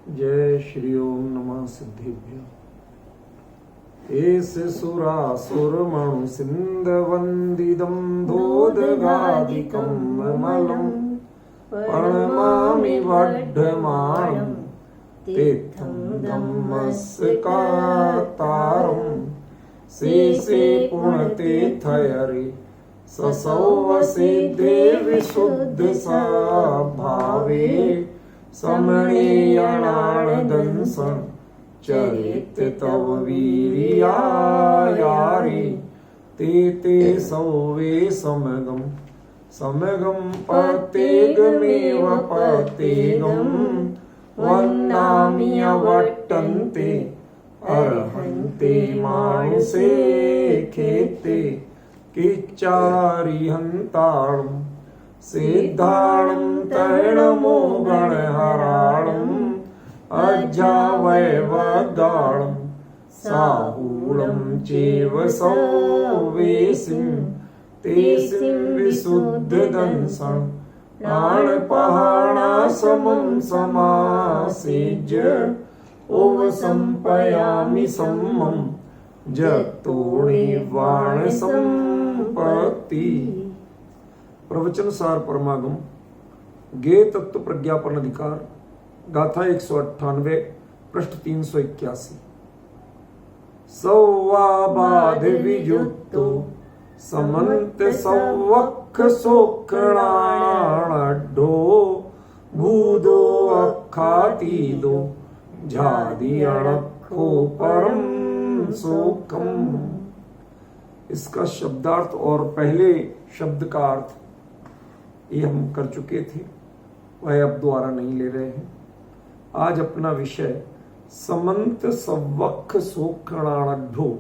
जय श्री ओम नमः सिद्धेभ्य। एस सुरासुर मणु सिंध वंदिदं धोदगादिकं ममलं प्रणमामि वड्ढमानं तीर्थं धम्मस्कातारं शेषे पुण्यतीर्थयरे ससौव सिद्धे विशुद्ध भावे समणीयणादंसं चरित तव वीर्यायारे ते सौवे समगं पतेगमेव पतेगं वन्दामि अवट्टन्ते अर्हन्ते मानुषे खेते किच्चारिहन्ताणं सिद्धाणं तैणमो गणहराणं अज्जावैवगाणं साहूलं चैव सौवेसिं तेसिं विशुद्धदंसं प्राणपहाणासमं समासेज्य ओवसंपयामि सम्मं जगतोणिवाण संपत्ति। प्रवचन सार परमागम गे तत्व प्रज्ञापन अधिकार गाथा 198 पृष्ठ 381। सौवाबाध वियुक्तो समन्त सौवक्ख सोकणाणो भूदो अखातीदो झादी अणखो परम सोकम। इसका शब्दार्थ और पहले शब्द का अर्थ ये हम कर चुके थे, वह अब द्वारा नहीं ले रहे हैं। आज अपना विषय समंत सवक्ख सोकणाढ्ढो,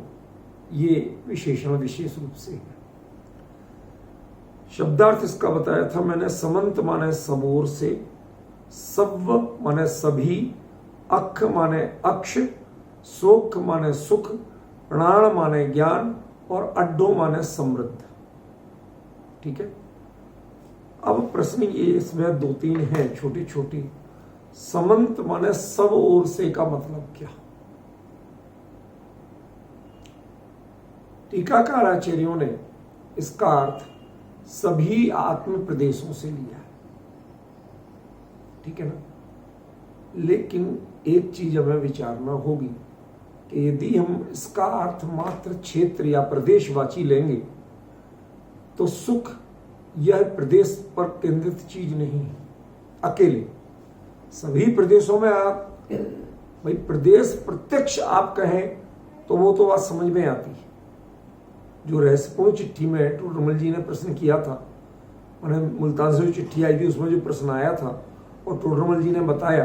ये विशेषण विशेष रूप से है। शब्दार्थ इसका बताया था मैंने। समंत माने समोर से, सव माने सभी, अक्ष माने अक्ष, सोख माने सुख, प्राण माने ज्ञान और अड्डो माने समृद्ध। ठीक है। अब प्रश्न ये इसमें 2-3 हैं छोटी छोटी। समंत माने सब ओर से का मतलब क्या? टीकाकार आचार्यों ने इसका अर्थ सभी आत्म प्रदेशों से लिया है। ठीक है ना। लेकिन एक चीज हमें विचारना होगी कि यदि हम इसका अर्थ मात्र क्षेत्र या प्रदेशवाची लेंगे तो सुख यह प्रदेश पर केंद्रित चीज नहीं है अकेले। सभी प्रदेशों में आप भाई प्रदेश प्रत्यक्ष आप कहें तो वो तो बात समझ में आती है। जो रहस्यपूर्ण चिट्ठी में टोडरमल जी ने प्रश्न किया था, उन्हें मुल्तान से जो चिट्ठी आई थी उसमें जो प्रश्न आया था, और टोडरमल जी ने बताया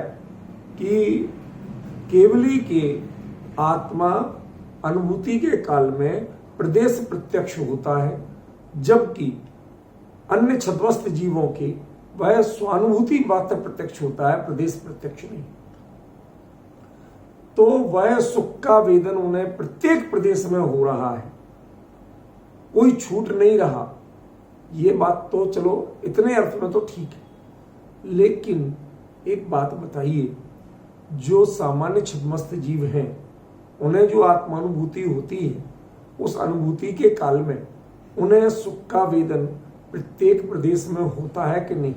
कि केवली के आत्मा अनुभूति के काल में प्रदेश प्रत्यक्ष होता है, जबकि अन्य छद्मस्त जीवों के वह स्वानुभूति मात्र प्रत्यक्ष होता है, प्रदेश प्रत्यक्ष नहीं। तो वह सुख का वेदन उन्हें प्रत्येक प्रदेश में हो रहा है, कोई छूट नहीं रहा। ये बात तो चलो इतने अर्थ में तो ठीक है, लेकिन एक बात बताइए, जो सामान्य छद्मस्त जीव हैं उन्हें जो आत्मानुभूति होती है, उस अनुभूति के काल में उन्हें सुख का वेदन प्रत्येक प्रदेश में होता है कि नहीं?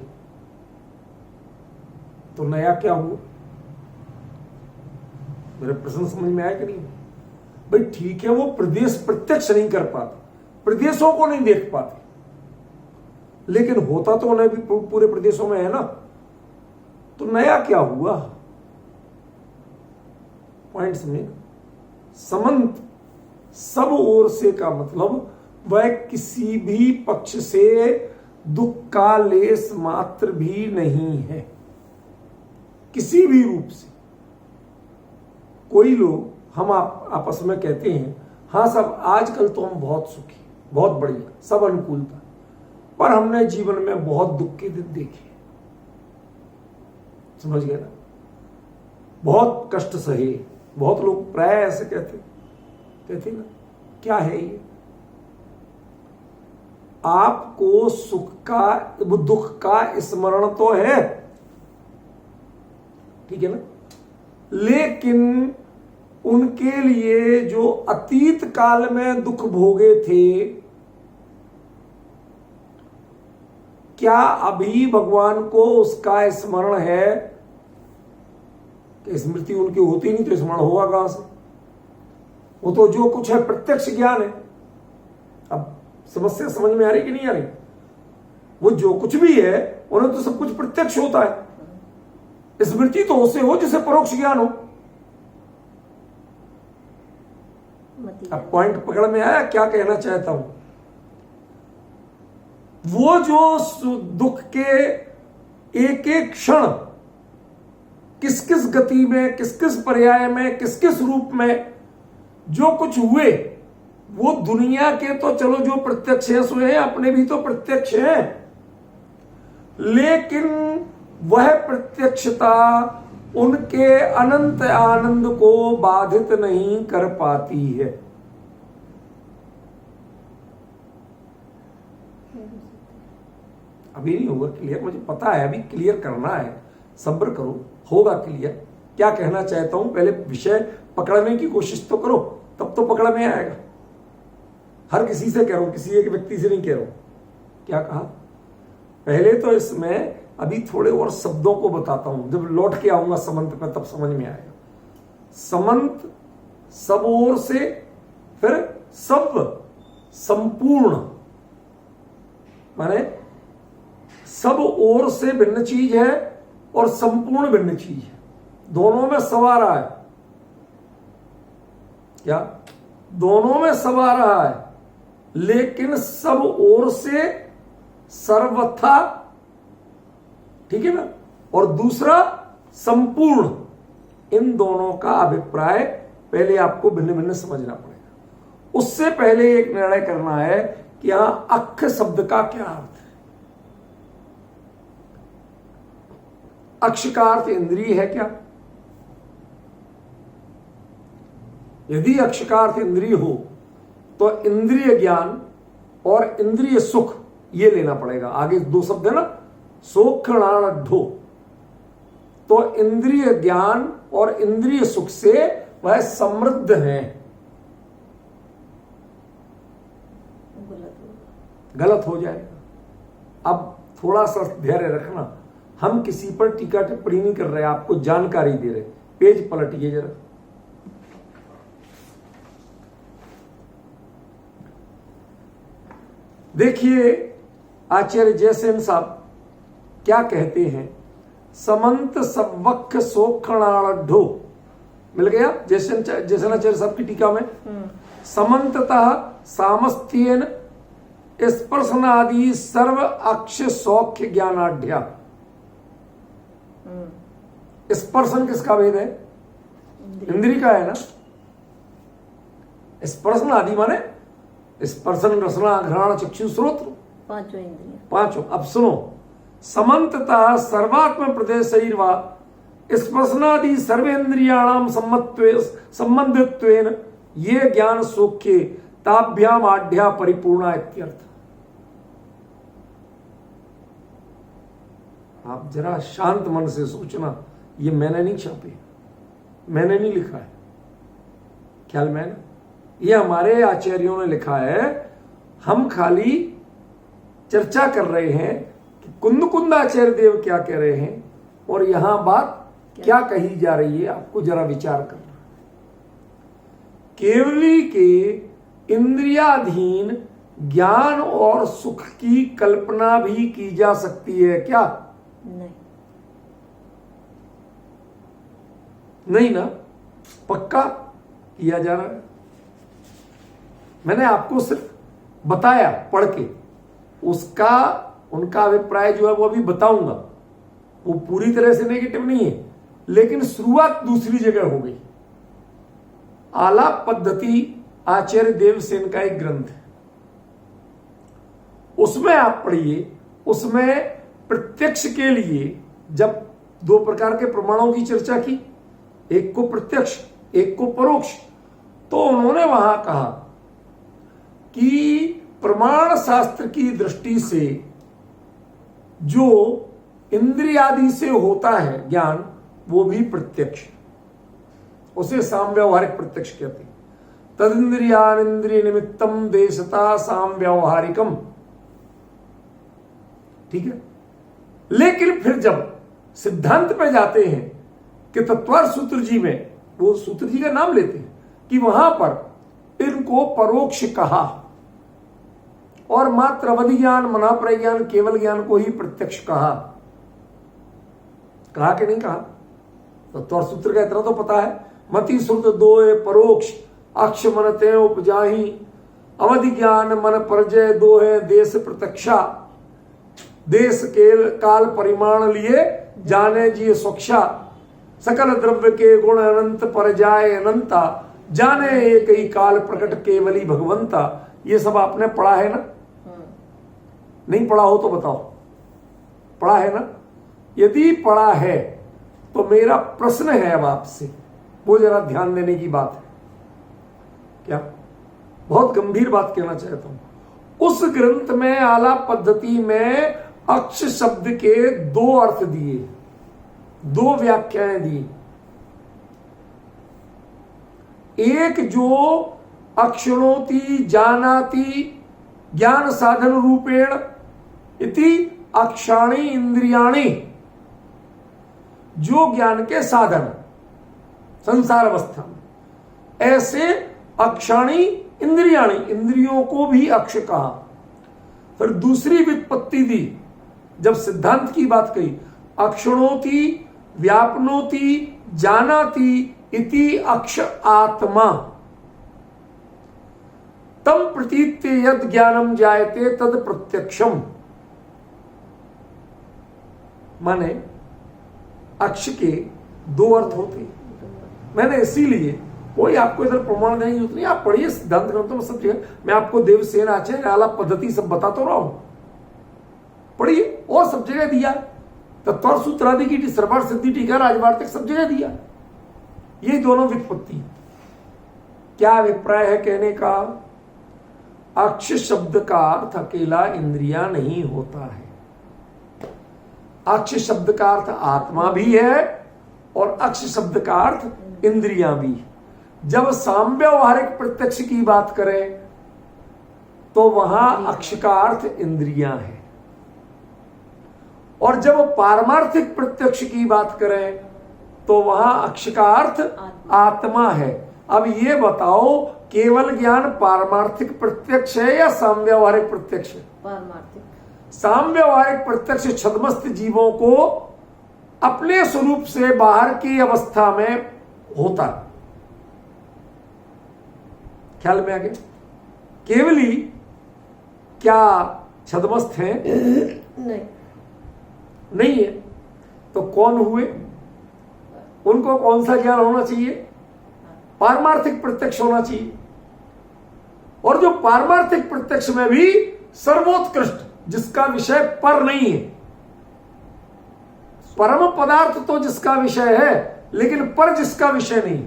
तो नया क्या हुआ? मेरा प्रश्न समझ में आया कि नहीं? भाई ठीक है, वो प्रदेश प्रत्यक्ष नहीं कर पाते, प्रदेशों को नहीं देख पाते, लेकिन होता तो उन्हें भी पूरे प्रदेशों में है ना। तो नया क्या हुआ? पॉइंट समझे। समंत सब ओर से का मतलब वह किसी भी पक्ष से दुख का लेस मात्र भी नहीं है, किसी भी रूप से। कोई लोग हम आपस में कहते हैं, हाँ सब आजकल तो हम बहुत सुखी, बहुत बढ़िया, सब अनुकूलता, पर हमने जीवन में बहुत दुख के दिन देखे। समझ गए ना? बहुत कष्ट सहे। बहुत लोग प्राय ऐसे कहते ना, क्या है ये? आपको सुख का दुख का स्मरण तो है, ठीक है ना। लेकिन उनके लिए जो अतीत काल में दुख भोगे थे, क्या अभी भगवान को उसका स्मरण है? कि स्मृति उनकी होती नहीं तो स्मरण होगा कहां से? वो तो जो कुछ है प्रत्यक्ष ज्ञान है। अब समस्या समझ में आ रही कि नहीं आ रही? वो जो कुछ भी है उन्हें तो सब कुछ प्रत्यक्ष होता है। स्मृति तो उसे हो जिसे परोक्ष ज्ञान हो। अब पॉइंट पकड़ में आया क्या कहना चाहता हूं? वो जो दुख के एक एक क्षण किस किस गति में, किस किस पर्याय में, किस किस रूप में जो कुछ हुए, वो दुनिया के तो चलो जो प्रत्यक्ष है सो है, अपने भी तो प्रत्यक्ष है, लेकिन वह प्रत्यक्षता उनके अनंत आनंद को बाधित नहीं कर पाती है। अभी नहीं होगा क्लियर, मुझे पता है, अभी क्लियर करना है, सब्र करो, होगा क्लियर। क्या कहना चाहता हूं, पहले विषय पकड़ने की कोशिश तो करो, तब तो पकड़ में आएगा। हर किसी से कह रहा हूं, किसी एक व्यक्ति से नहीं कह रहा हूं। क्या कहा? पहले तो इसमें अभी थोड़े और शब्दों को बताता हूं, जब लौट के आऊंगा समंत पे तब समझ में आएगा। समंत सब ओर से, फिर सब संपूर्ण, माने सब ओर से भिन्न चीज है और संपूर्ण भिन्न चीज है, दोनों में सवा रहा है। क्या? दोनों में सवा रहा है, लेकिन सब ओर से सर्वथा, ठीक है ना, और दूसरा संपूर्ण। इन दोनों का अभिप्राय पहले आपको भिन्न भिन्न समझना पड़ेगा। उससे पहले एक निर्णय करना है कि यहां अक्ष शब्द का क्या अर्थ है। अक्ष का अर्थ इंद्रिय है क्या? यदि अक्ष का अर्थ इंद्रिय हो तो इंद्रिय ज्ञान और इंद्रिय सुख ये लेना पड़ेगा। आगे दो शब्द है ना, सोक्षणाढ्ढो, तो इंद्रिय ज्ञान और इंद्रिय सुख से वह समृद्ध है। गलत हो जाएगा। अब थोड़ा सा धैर्य रखना, हम किसी पर टीका टिप्पणी नहीं कर रहे, आपको जानकारी दे रहे। पेज पलटिए जरा। देखिए आचार्य जयसेन साहब क्या कहते हैं। समंत सवक्ष सोक्षणाढ्ढो, मिल गया जयसेनाचार्य साहब की टीका में। समंततः सामस्थ्येन स्पर्शनादि सर्व अक्ष सौख्य ज्ञानाढ्या। स्पर्शन किसका भेद है? इंद्रिय का है ना। स्पर्शन आदि माने स्पर्शन, रसना, घ्राण, चक्षु, श्रोत्र, पांचों इंद्रियां। पांचों। अब सुनो, समंततः सर्वात्म प्रदेश शरीरवा स्पर्शनादि सर्वेन्द्रियाणाम संबंधित्वेन ये ज्ञान सौख्ये ताभ्याम आढ्या परिपूर्णा इत्यर्थ। आप जरा शांत मन से सोचना, ये मैंने नहीं छापे, मैंने नहीं लिखा है, ख्याल में ना, ये हमारे आचार्यों ने लिखा है। हम खाली चर्चा कर रहे हैं कि कुंद आचार्य देव क्या कह रहे हैं और यहां बात क्या कही जा रही है, आपको जरा विचार करना। केवली के इंद्रियाधीन ज्ञान और सुख की कल्पना भी की जा सकती है क्या? नहीं। नहीं ना, पक्का किया जा रहा है। मैंने आपको सिर्फ बताया पढ़ के, उसका उनका अभिप्राय जो है वो अभी बताऊंगा। वो पूरी तरह से नेगेटिव नहीं है, लेकिन शुरुआत दूसरी जगह हो गई। आलाप पद्धति आचार्य देवसेन का एक ग्रंथ है, उसमें आप पढ़िए। उसमें प्रत्यक्ष के लिए जब दो प्रकार के प्रमाणों की चर्चा की, एक को प्रत्यक्ष एक को परोक्ष, तो उन्होंने वहां कहा कि प्रमाण शास्त्र की दृष्टि से जो इंद्रियादि से होता है ज्ञान, वो भी प्रत्यक्ष। उसे साम व्यवहारिक प्रत्यक्ष कहते हैं। तदिंद्रियान इंद्रिय निमित्तम देशता साम व्यवहारिकम। ठीक है, लेकिन फिर जब सिद्धांत पे जाते हैं कि तत्वार्थ सूत्र जी में, वो सूत्र जी का नाम लेते हैं कि वहां पर इनको परोक्ष कहा और मात्र अवधि ज्ञान, मनाप्रय ज्ञान, केवल ज्ञान को ही प्रत्यक्ष कहा कि नहीं कहा? तत्वार्थ सूत्र का इतना तो पता है, मति श्रुत दोए परोक्ष अक्ष मनते उपजाही, अवधि ज्ञान मन परजय दोहे देश प्रत्यक्षा, देश केल काल परिमाण लिए जाने जी स्वक्षा, सकल द्रव्य के गुण अनंत पर जाए अनंता, जाने एक ही काल प्रकट केवली भगवंता। ये सब आपने पढ़ा है ना? नहीं पढ़ा हो तो बताओ, पढ़ा है ना? यदि पढ़ा है तो मेरा प्रश्न है अब आपसे, वो जरा ध्यान देने की बात है। क्या? बहुत गंभीर बात कहना चाहता हूं। उस ग्रंथ में आलाप पद्धति में अक्ष शब्द के दो अर्थ दिए, दो व्याख्याएं दी। एक जो अक्षणोति जानाति ज्ञान साधन रूपेण इति अक्षाणी इंद्रियाणी, जो ज्ञान के साधन संसार अवस्था में, ऐसे अक्षाणी इंद्रियाणी, इंद्रियों को भी अक्ष कहा। फिर दूसरी व्युत्पत्ति दी जब सिद्धांत की बात कही, अक्षणोति व्यापनोति जानाति इति अक्ष आत्मा, तम प्रतीत्य यद ज्ञानम जायते तद प्रत्यक्षम। माने अक्ष के दो अर्थ होते हैं। मैंने इसीलिए कोई आपको इधर प्रमाण देने की जरूरत नहीं, आप पढ़िए सिद्धांत ग्रंथों में सब जगह, मैं आपको देवसेन आचार्य आलाप पद्धति सब बता तो रहा हूं, पढ़िए। और सब जगह दिया, तत्वार्थ सूत्र आदि की सर्वार्थ सिद्धि टीका राजवार्तिक सब जगह दिया। ये दोनों व्युत्पत्ति। क्या अभिप्राय है कहने का? अक्ष शब्द का अर्थ अकेला इंद्रिया नहीं होता है। अक्ष शब्द का अर्थ आत्मा भी है और अक्ष शब्द का अर्थ इंद्रियां भी। जब साम्यव्यवहारिक प्रत्यक्ष की बात करें तो वहां अक्ष का अर्थ इंद्रियां है, और जब पारमार्थिक प्रत्यक्ष की बात करें तो वहां अक्ष का अर्थ आत्मा है। अब ये बताओ, केवल ज्ञान पारमार्थिक प्रत्यक्ष है या साम्यव्यवहारिक प्रत्यक्ष है? पारमार्थिक। साम्यव्यवहारिक प्रत्यक्ष छद्मस्त जीवों को अपने स्वरूप से बाहर की अवस्था में होता। ख्याल में आ गया? केवली क्या छद्मस्त है? नहीं है। तो कौन हुए? उनको कौन सा ज्ञान होना चाहिए? पारमार्थिक प्रत्यक्ष होना चाहिए। और जो पारमार्थिक प्रत्यक्ष में भी सर्वोत्कृष्ट, जिसका विषय पर नहीं है, परम पदार्थ तो जिसका विषय है लेकिन पर जिसका विषय नहीं।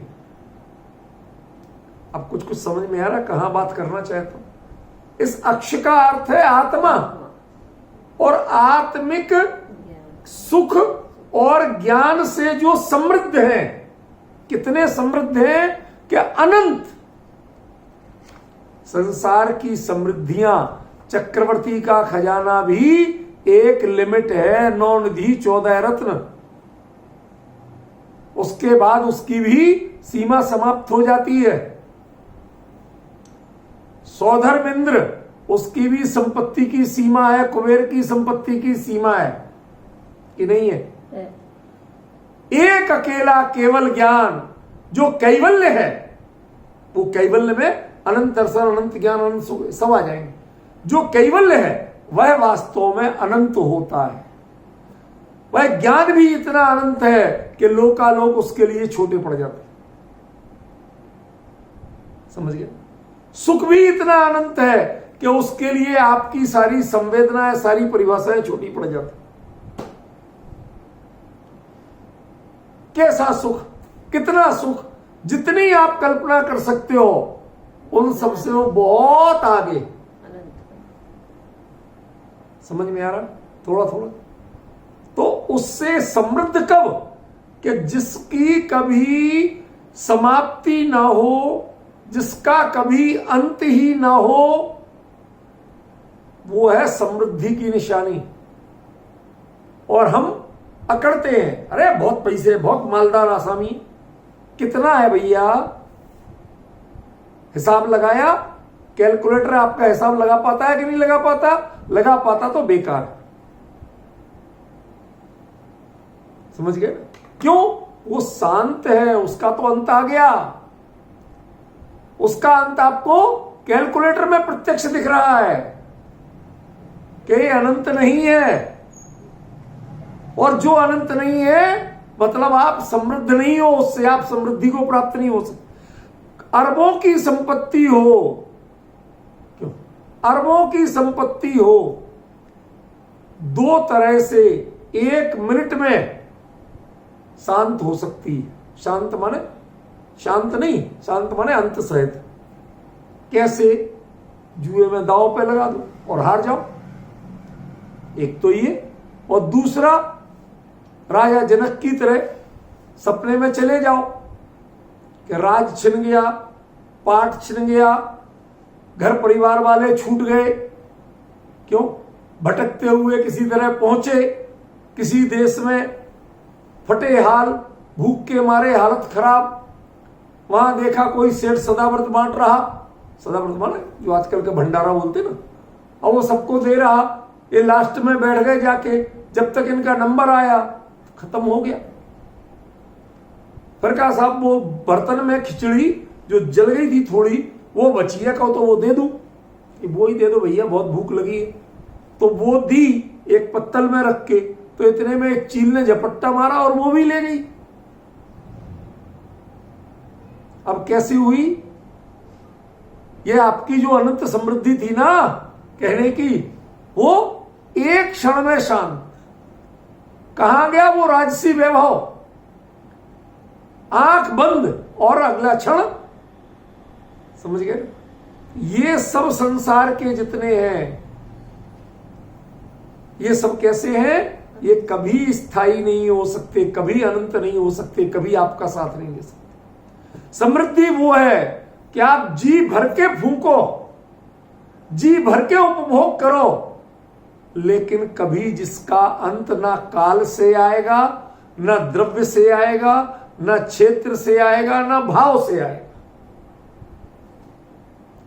अब कुछ कुछ समझ में आ रहा कहां बात करना चाहता हूं। इस अक्ष का अर्थ है आत्मा, और आत्मिक सुख और ज्ञान से जो समृद्ध है। कितने समृद्ध हैं कि अनंत। संसार की समृद्धियां, चक्रवर्ती का खजाना भी एक लिमिट है, 9 निधि 14 रत्न। उसके बाद उसकी भी सीमा समाप्त हो जाती है। सौधर्मेंद्र, उसकी भी संपत्ति की सीमा है, कुबेर की संपत्ति की सीमा है कि नहीं है? एक अकेला केवल ज्ञान जो कैवल्य है, वो कैवल्य में अनंत दर्शन, अनंत ज्ञान, अनंत सुख सब आ जाएंगे। जो कैवल्य है वह वास्तव में अनंत होता है। वह ज्ञान भी इतना अनंत है कि लोकालोक उसके लिए छोटे पड़ जाते। समझ गए? सुख भी इतना अनंत है कि उसके लिए आपकी सारी संवेदनाएं, सारी परिभाषाएं छोटी पड़ जाती। कैसा सुख, कितना सुख, जितनी आप कल्पना कर सकते हो उन सबसे वो बहुत आगे। समझ में आ रहा? थोड़ा थोड़ा। तो उससे समृद्ध कब? कि जिसकी कभी समाप्ति ना हो, जिसका कभी अंत ही ना हो, वो है समृद्धि की निशानी। और हम अकड़ते हैं, अरे बहुत पैसे, बहुत मालदार आसामी। कितना है भैया? हिसाब लगाया? कैलकुलेटर आपका हिसाब लगा पाता है कि नहीं लगा पाता? लगा पाता तो बेकार। समझ गए? क्यों? वो शांत है, उसका तो अंत आ गया। उसका अंत आपको कैलकुलेटर में प्रत्यक्ष दिख रहा है कि अनंत नहीं है। और जो अनंत नहीं है मतलब आप समृद्ध नहीं हो, उससे आप समृद्धि को प्राप्त नहीं हो सकते। अरबों की संपत्ति हो, क्यों? अरबों की संपत्ति हो, दो तरह से एक मिनट में शांत हो सकती है। शांत माने शांत नहीं, शांत माने अंत सहित। कैसे? जुए में दांव पे लगा दो और हार जाओ, एक तो ये। और दूसरा, राजा जनक की तरह सपने में चले जाओ कि राज छिन गया, पाठ छिन गया, घर परिवार वाले छूट गए। क्यों? भटकते हुए किसी तरह पहुंचे किसी देश में, फटे हाल, भूख के मारे हालत खराब। वहां देखा कोई सेठ सदाव्रत बांट रहा, सदाव्रत माने जो आजकल के भंडारा बोलते ना, और वो सबको दे रहा। ये लास्ट में बैठ गए जाके, जब तक इनका नंबर आया खत्म हो गया। फिर कहा साहब वो बर्तन में खिचड़ी जो जल गई थी थोड़ी, वो बची है, कहो तो वो दे दूं। वो ही दे दो भैया, बहुत भूख लगी है। तो वो दी एक पत्तल में रख के, तो इतने में एक चील ने झपट्टा मारा और वो भी ले गई। अब कैसी हुई? ये आपकी जो अनंत समृद्धि थी ना कहने की, वो एक क्षण में शांत। कहां गया वो राजसी वैभव? आंख बंद और अगला क्षण। समझ गए? ये सब संसार के जितने हैं, ये सब कैसे हैं? ये कभी स्थायी नहीं हो सकते, कभी अनंत नहीं हो सकते, कभी आपका साथ नहीं दे सकते। समृद्धि वो है कि आप जी भर के फूंको, जी भर के उपभोग करो, लेकिन कभी जिसका अंत ना काल से आएगा, ना द्रव्य से आएगा, ना क्षेत्र से आएगा, ना भाव से आएगा।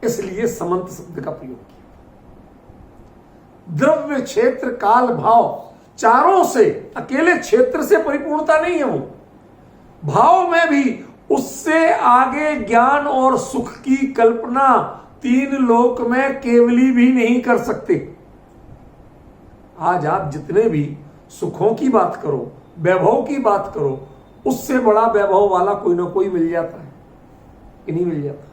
इसलिए समंत शब्द का प्रयोग किया। द्रव्य, क्षेत्र, काल, भाव, चारों से, अकेले क्षेत्र से परिपूर्णता नहीं है। वो भाव में भी उससे आगे ज्ञान और सुख की कल्पना तीन लोक में केवली भी नहीं कर सकते। आज आप जितने भी सुखों की बात करो, वैभव की बात करो, उससे बड़ा वैभव वाला कोई ना कोई मिल जाता है कि नहीं मिल जाता?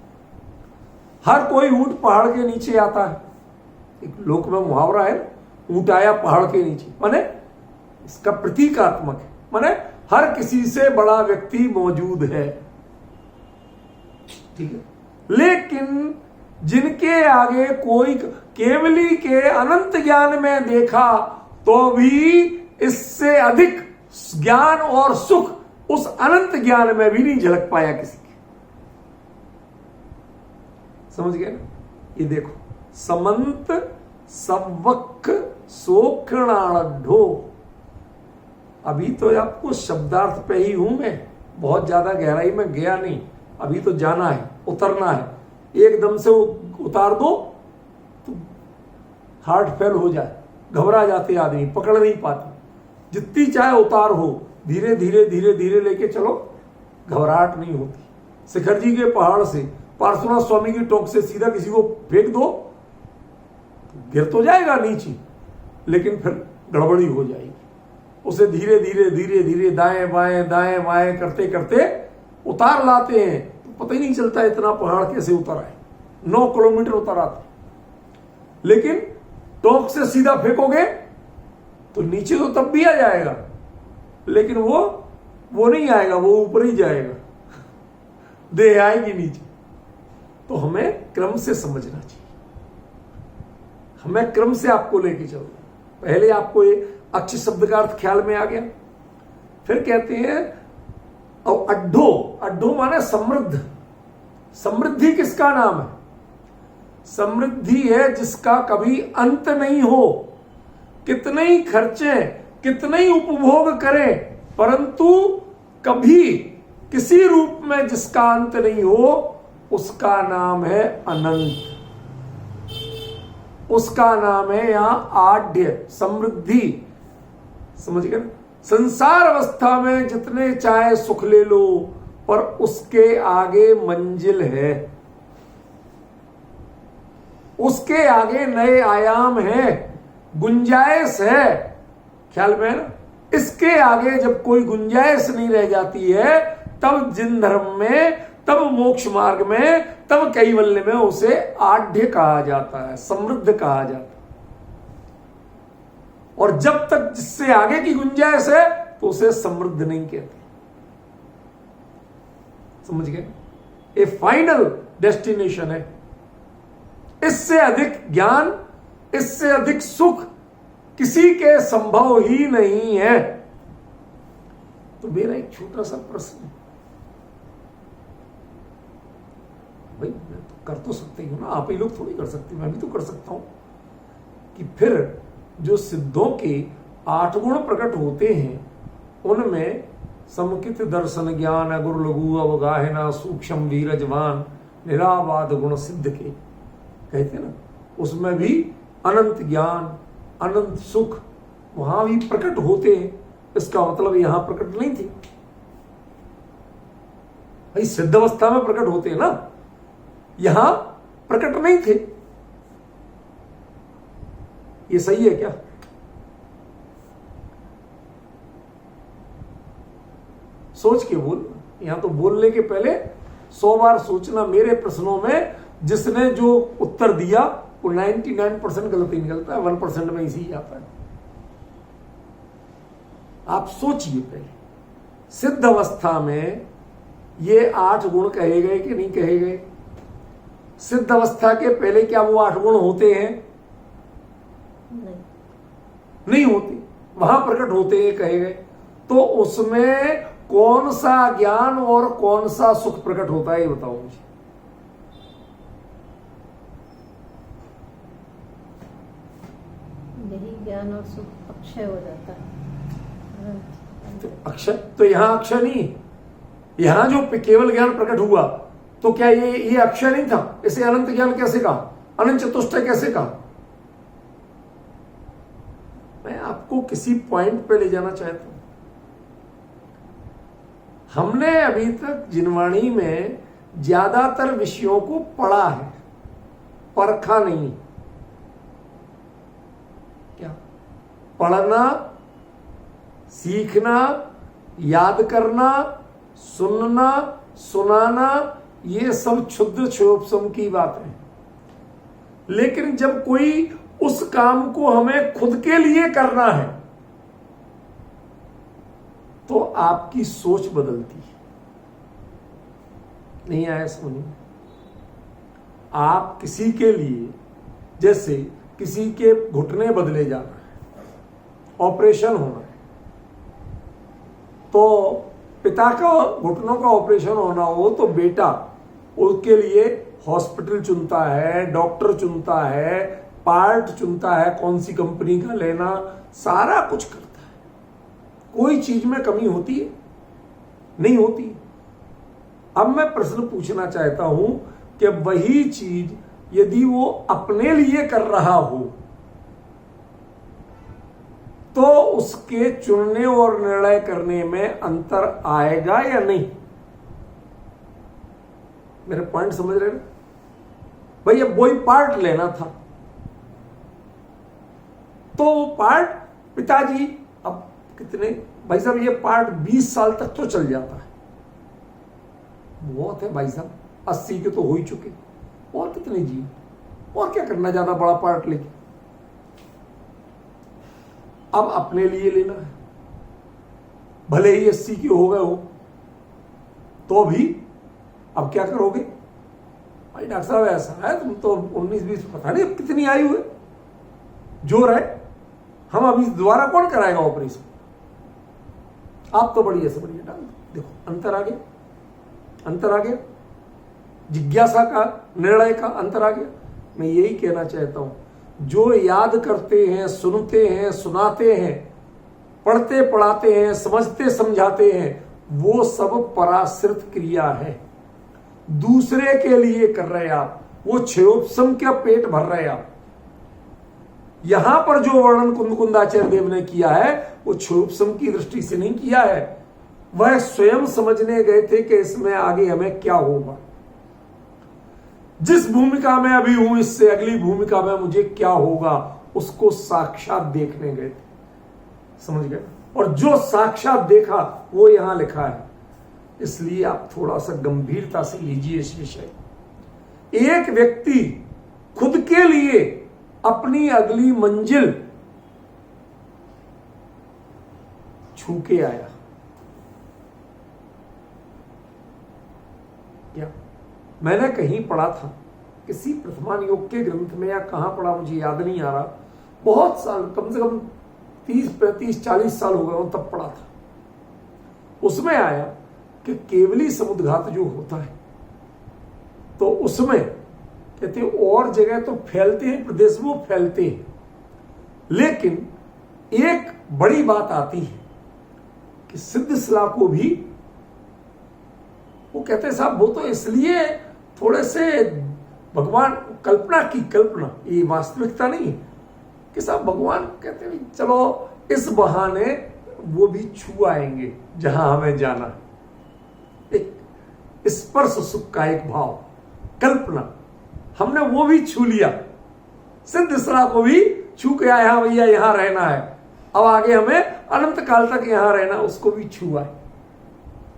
हर कोई ऊंट पहाड़ के नीचे आता है। एक लोक में मुहावरा है, ऊंट आया पहाड़ के नीचे, माने इसका प्रतीकात्मक है, माने हर किसी से बड़ा व्यक्ति मौजूद है। ठीक है? लेकिन जिनके आगे कोई केवली के अनंत ज्ञान में देखा तो भी इससे अधिक ज्ञान और सुख उस अनंत ज्ञान में भी नहीं झलक पाया किसी के। समझ गए ना? ये देखो, समंत सवक्ख सोखणाढ़ो। अभी तो आपको शब्दार्थ पे ही हूं मैं, बहुत ज्यादा गहराई में गया नहीं। अभी तो जाना है, उतरना है। एकदम से उतार दो तो हार्ट फेल हो जाए, घबरा जाते आदमी, पकड़ नहीं पाते। जितनी चाहे उतार हो, धीरे धीरे धीरे धीरे लेके चलो, घबराहट नहीं होती। शिखर जी के पहाड़ से पार्श्वनाथ स्वामी की टोक से सीधा किसी को फेंक दो, गिर तो जाएगा नीचे, लेकिन फिर गड़बड़ी हो जाएगी। उसे धीरे धीरे धीरे धीरे दाएं बाएं करते करते उतार लाते हैं, तो पता ही नहीं चलता इतना पहाड़ कैसे उतर आए। 9 किलोमीटर उतर आते, लेकिन टोक से सीधा फेंकोगे तो नीचे तो तब भी आ जाएगा, लेकिन वो नहीं आएगा, वो ऊपर ही जाएगा, देह आएगी नीचे। तो हमें क्रम से समझना चाहिए, हमें क्रम से आपको लेके चलना। पहले आपको ये अक्ष शब्द का अर्थ ख्याल में आ गया, फिर कहते हैं और अड्ढो, अड्ढो माने समृद्ध। समृद्धि किसका नाम है? समृद्धि है जिसका कभी अंत नहीं हो। कितने ही खर्चे, कितने ही उपभोग करें, परंतु कभी किसी रूप में जिसका अंत नहीं हो, उसका नाम है अनंत। उसका नाम है यहां आढ्य, समृद्धि। समझ गए? संसार अवस्था में जितने चाहे सुख ले लो, पर उसके आगे मंजिल है, उसके आगे नए आयाम है, गुंजाइश है। ख्याल में ना? इसके आगे जब कोई गुंजाइश नहीं रह जाती है, तब जिन धर्म में, तब मोक्ष मार्ग में, तब कैवल्य में उसे आढ्य कहा जाता है, समृद्ध कहा जाता है। और जब तक जिससे आगे की गुंजाइश है तो उसे समृद्ध नहीं कहते। समझ गए? ये फाइनल डेस्टिनेशन है। इससे अधिक ज्ञान, इससे अधिक सुख किसी के संभव ही नहीं है। तो मेरा एक छोटा सा प्रश्न है, भाई मैं तो कर तो सकते ही हूं ना, आप ही लोग थोड़ी कर सकते, मैं भी तो कर सकता हूं, कि फिर जो सिद्धों के 8 गुण प्रकट होते हैं, उनमें समकित दर्शन ज्ञान गुरु लघु अवगाहना सूक्ष्म वीरजवान निराबाध गुण सिद्ध के कहते ना, उसमें भी अनंत ज्ञान, अनंत सुख वहां भी प्रकट होते हैं। इसका मतलब यहां प्रकट नहीं थे भाई, सिद्ध अवस्था में प्रकट होते हैं ना, यहां प्रकट नहीं थे। ये सही है क्या? सोच के बोल। यहां तो बोलने के पहले 100 बार सोचना। मेरे प्रश्नों में जिसने जो उत्तर दिया वो 99% गलत ही निकलता है, 1% में इसी आता है। आप सोचिए पहले, सिद्ध अवस्था में ये 8 गुण कहे गए कि नहीं कहे गए? सिद्ध अवस्था के पहले क्या वो 8 गुण होते हैं? नहीं होते, वहां प्रकट होते हैं कहे गए। तो उसमें कौन सा ज्ञान और कौन सा सुख प्रकट होता है, ये बताओ मुझे। यही ज्ञान और सुख अक्षय हो जाता है। तो अक्षय तो यहां अक्षय नहीं, यहां जो केवल ज्ञान प्रकट हुआ तो क्या ये अक्षय नहीं था? इसे अनंत ज्ञान कैसे कहा? अनंत चतुष्टय कैसे कहा? मैं आपको किसी पॉइंट पे ले जाना चाहता हूं। हमने अभी तक जिनवाणी में ज्यादातर विषयों को पढ़ा है, परखा नहीं। क्या पढ़ना, सीखना, याद करना, सुनना, सुनाना, ये सब क्षुद्र क्षोभसम की बात है। लेकिन जब कोई उस काम को हमें खुद के लिए करना है तो आपकी सोच बदलती है। नहीं आया समझ में? आप किसी के लिए, जैसे किसी के घुटने बदले जाना है, ऑपरेशन होना है, तो पिता का घुटनों का ऑपरेशन होना हो तो बेटा उसके लिए हॉस्पिटल चुनता है, डॉक्टर चुनता है, पार्ट चुनता है, कौन सी कंपनी का लेना, सारा कुछ करता है। कोई चीज में कमी होती है? नहीं होती। अब मैं प्रश्न पूछना चाहता हूं कि वही चीज यदि वो अपने लिए कर रहा हो तो उसके चुनने और निर्णय करने में अंतर आएगा या नहीं? मेरे पॉइंट समझ रहे हैं? भाई अब वही पार्ट लेना था तो वो पार्ट पिताजी, अब कितने भाई साहब, ये पार्ट 20 साल तक तो चल जाता है। बहुत है भाई साहब, 80 के तो हो ही चुके, और कितने जी, और क्या करना ज्यादा बड़ा पार्ट लेके। अब अपने लिए लेना है, भले ही 80 के हो गए हो तो भी अब क्या करोगे? भाई डॉक्टर साहब ऐसा है, तुम तो 19-20 पता नहीं कितनी आयु है, जोर है, हम अभी दोबारा कौन कराएगा ऑपरेशन? आप तो बढ़िया से बढ़िया डाल दो। देखो अंतर आ गया, अंतर आ गया, जिज्ञासा का, निर्णय का अंतर आ गया। मैं यही कहना चाहता हूं, जो याद करते हैं, सुनते हैं, सुनाते हैं, पढ़ते पढ़ाते हैं, समझते समझाते हैं, वो सब पराश्रित क्रिया है। दूसरे के लिए कर रहे आप, वो क्षयोपशम का पेट भर रहे आप। यहां पर जो वर्णन कुंदकुंदाचार्य देव ने किया है वो क्षयोपशम की दृष्टि से नहीं किया है, वह स्वयं समझने गए थे कि इसमें आगे हमें क्या होगा। जिस भूमिका में अभी हूं, इससे अगली भूमिका में मुझे क्या होगा, उसको साक्षात देखने गए थे। समझ गए? और जो साक्षात देखा वो यहां लिखा है। इसलिए आप थोड़ा सा गंभीरता से लीजिए इस विषय। एक व्यक्ति खुद के लिए अपनी अगली मंजिल छू के आया। क्या मैंने कहीं पढ़ा था, किसी प्रथमान योग के ग्रंथ में या कहां पढ़ा मुझे याद नहीं आ रहा, बहुत साल, कम से कम 30-35-40 साल हो गए तब पढ़ा था। उसमें आया कि केवली समुद्घात जो होता है तो उसमें कहते और जगह तो फैलते हैं, प्रदेश में वो फैलते हैं, लेकिन एक बड़ी बात आती है कि सिद्ध सलाह को भी वो कहते हैं साहब वो तो इसलिए थोड़े से भगवान कल्पना की, कल्पना ये वास्तविकता नहीं है कि साहब भगवान कहते हैं चलो इस बहाने वो भी छू आएंगे जहां हमें जाना है। एक स्पर्श सुख का एक भाव, कल्पना, हमने वो भी छू लिया, सिद्ध सलाह को भी छू के आया, हाँ भैया यहां रहना है, अब आगे हमें अनंत काल तक यहां रहना, उसको भी छुआ है।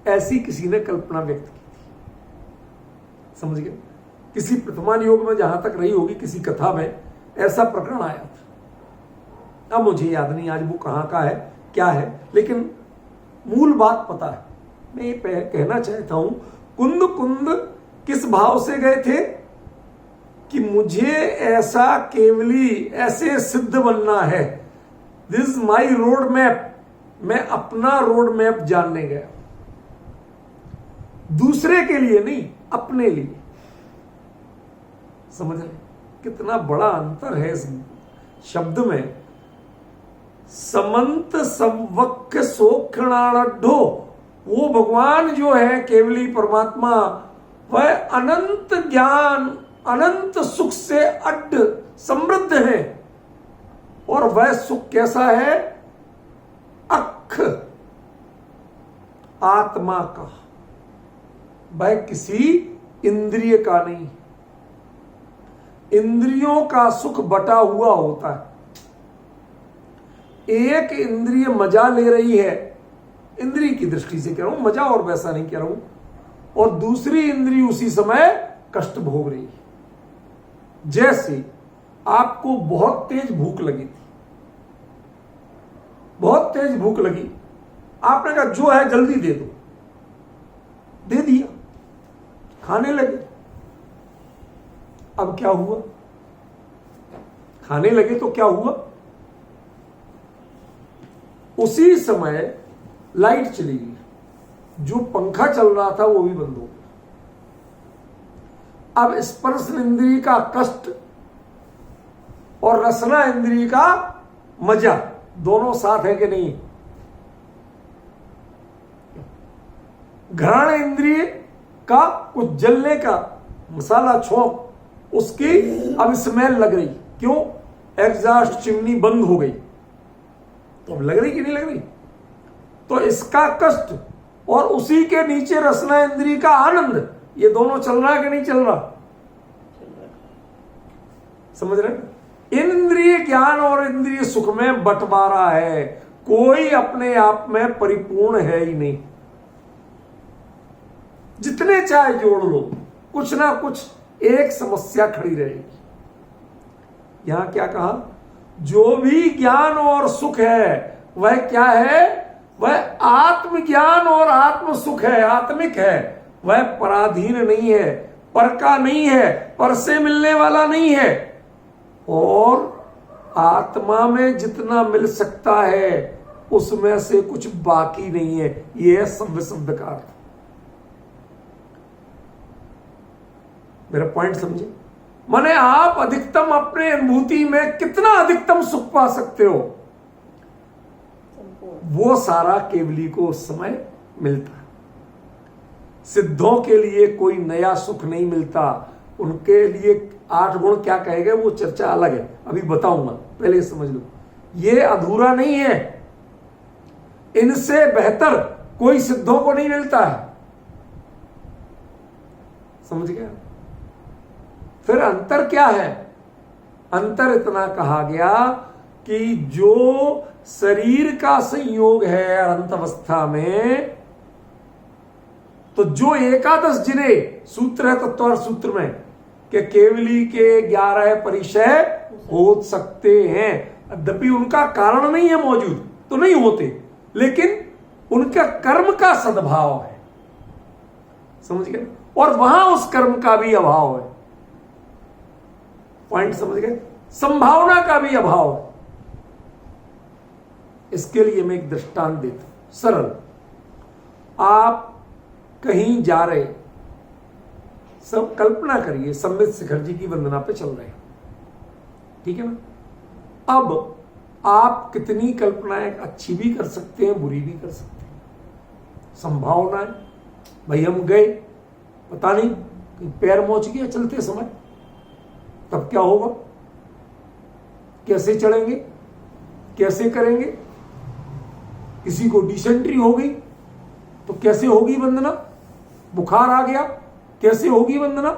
ऐसी किसी ने कल्पना व्यक्त की थी। समझ गए? किसी प्रथमान योग में जहां तक रही होगी, किसी कथा में ऐसा प्रकरण आया था। अब मुझे याद नहीं आज वो कहां का है, क्या है, लेकिन मूल बात पता है। मैं ये कहना चाहता हूं, कुंद कुंद किस भाव से गए थे कि मुझे ऐसा केवली, ऐसे सिद्ध बनना है, this is my road map. मैं अपना रोड मैप जानने गया, दूसरे के लिए नहीं, अपने लिए। समझ रहे कितना बड़ा अंतर है इस शब्द में। समंत संवक्ष सोक्षणाढ़ो, वो भगवान जो है केवली परमात्मा, वह अनंत ज्ञान, अनंत सुख से अड्ड समृद्ध है। और वह सुख कैसा है? अख, आत्मा का, वह किसी इंद्रिय का नहीं। इंद्रियों का सुख बटा हुआ होता है। एक इंद्रिय मजा ले रही है, इंद्रिय की दृष्टि से कह रहा हूं, मजा और वैसा नहीं कह रहा हूं, और दूसरी इंद्रिय उसी समय कष्ट भोग रही है। जैसे आपको बहुत तेज भूख लगी थी, बहुत तेज भूख लगी, आपने कहा जो है जल्दी दे दो, दे दिया, खाने लगे। अब क्या हुआ? खाने लगे तो क्या हुआ? उसी समय लाइट चली गई, जो पंखा चल रहा था वो भी बंद हो गया। अब स्पर्श इंद्रिय का कष्ट और रसना इंद्रिय का मजा दोनों साथ है कि नहीं? घ्राण इंद्रिय का कुछ जलने का मसाला छोंक, उसकी अब स्मेल लग रही, क्यों? एग्जॉस्ट चिमनी बंद हो गई, तो अब लग रही कि नहीं लग रही? तो इसका कष्ट और उसी के नीचे रसना इंद्रिय का आनंद, ये दोनों चल रहा है कि नहीं चल रहा? समझ रहे? इंद्रिय ज्ञान और इंद्रिय सुख में बंटवारा है, कोई अपने आप में परिपूर्ण है ही नहीं। जितने चाहे जोड़ लो, कुछ ना कुछ एक समस्या खड़ी रहेगी। यहां क्या कहा? जो भी ज्ञान और सुख है वह क्या है? वह आत्मज्ञान और आत्म सुख है, आत्मिक है। वह पराधीन नहीं है, पर का नहीं है, पर से मिलने वाला नहीं है। और आत्मा में जितना मिल सकता है उसमें से कुछ बाकी नहीं है। ये है सभ्य शब्द का अर्थ। मेरा पॉइंट समझे? माने आप अधिकतम अपने अनुभूति में कितना अधिकतम सुख पा सकते हो, वो सारा केवली को उस समय मिलता है। सिद्धों के लिए कोई नया सुख नहीं मिलता। उनके लिए 8 गुण क्या कहेंगे वो चर्चा अलग है, अभी बताऊंगा, पहले समझ लो। ये अधूरा नहीं है, इनसे बेहतर कोई सिद्धों को नहीं मिलता है। समझ गया? फिर अंतर क्या है? अंतर इतना कहा गया कि जो शरीर का संयोग है अनंत अवस्था में, तो जो एकादश जिन्हें सूत्र है तत्वार्थ सूत्र में कि केवली के 11 परिचय हो सकते हैं, यद्यपि उनका कारण नहीं है मौजूद तो नहीं होते, लेकिन उनका कर्म का सद्भाव है। समझ गए? और वहां उस कर्म का भी अभाव है। पॉइंट समझ गए? संभावना का भी अभाव है। इसके लिए मैं एक दृष्टांत देता हूं, सरल। आप कहीं जा रहे, सब कल्पना करिए संबित शिखर जी की वंदना पे चल रहे हैं, ठीक है ना? अब आप कितनी कल्पनाएं अच्छी भी कर सकते हैं, बुरी भी कर सकते हैं। संभावना है भाई हम गए, पता नहीं पैर मोच गया चलते समय, तब क्या होगा? कैसे चढ़ेंगे, कैसे करेंगे? किसी को डिसेंट्री हो गई तो कैसे होगी वंदना? बुखार आ गया कैसे होगी वंदना?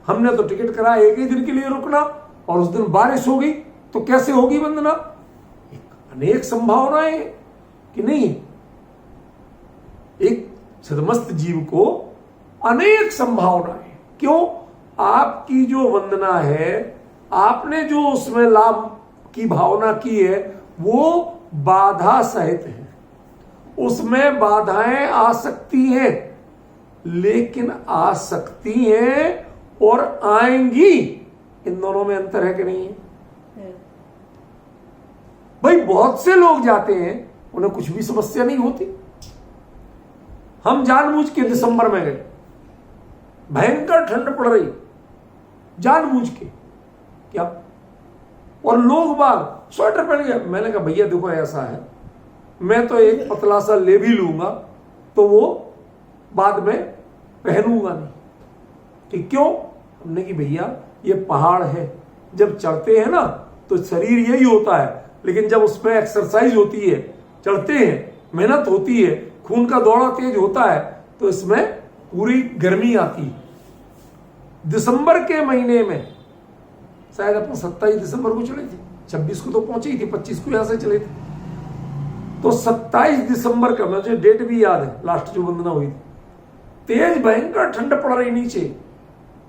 हमने तो टिकट करा एक ही दिन के लिए रुकना, और उस दिन बारिश हो गई तो कैसे होगी वंदना? अनेक संभावनाएं कि नहीं? एक छदमस्त जीव को अनेक संभावनाएं। क्यों? आपकी जो वंदना है, आपने जो उसमें लाभ की भावना की है, वो बाधा सहित है। उसमें बाधाएं आ सकती हैं, लेकिन आ सकती हैं और आएंगी। इन दोनों में अंतर है कि नहीं है? भाई बहुत से लोग जाते हैं, उन्हें कुछ भी समस्या नहीं होती। हम जानबूझ के दिसंबर में गए, भयंकर ठंड पड़ रही, जानबूझ के क्या, और लोग बाग स्वेटर पहन गए। मैंने कहा भैया देखो ऐसा है, मैं तो एक पतला सा ले भी लूंगा तो वो बाद में पहनूंगा नहीं। कि क्यों? हमने कि भैया ये पहाड़ है, जब चढ़ते हैं ना तो शरीर यही होता है, लेकिन जब उसमें एक्सरसाइज होती है, चढ़ते हैं, मेहनत होती है, खून का दौड़ा तेज होता है, तो इसमें पूरी गर्मी आती है। दिसंबर के महीने में शायद अपन 27 दिसंबर को चले थे, 26 को तो पहुंचे ही थे, 25 को यहां से चले थे, तो 27 दिसंबर का मुझे डेट भी याद है, लास्ट जो वंदना हुई थी। तेज भयंकर ठंड पड़ रही नीचे,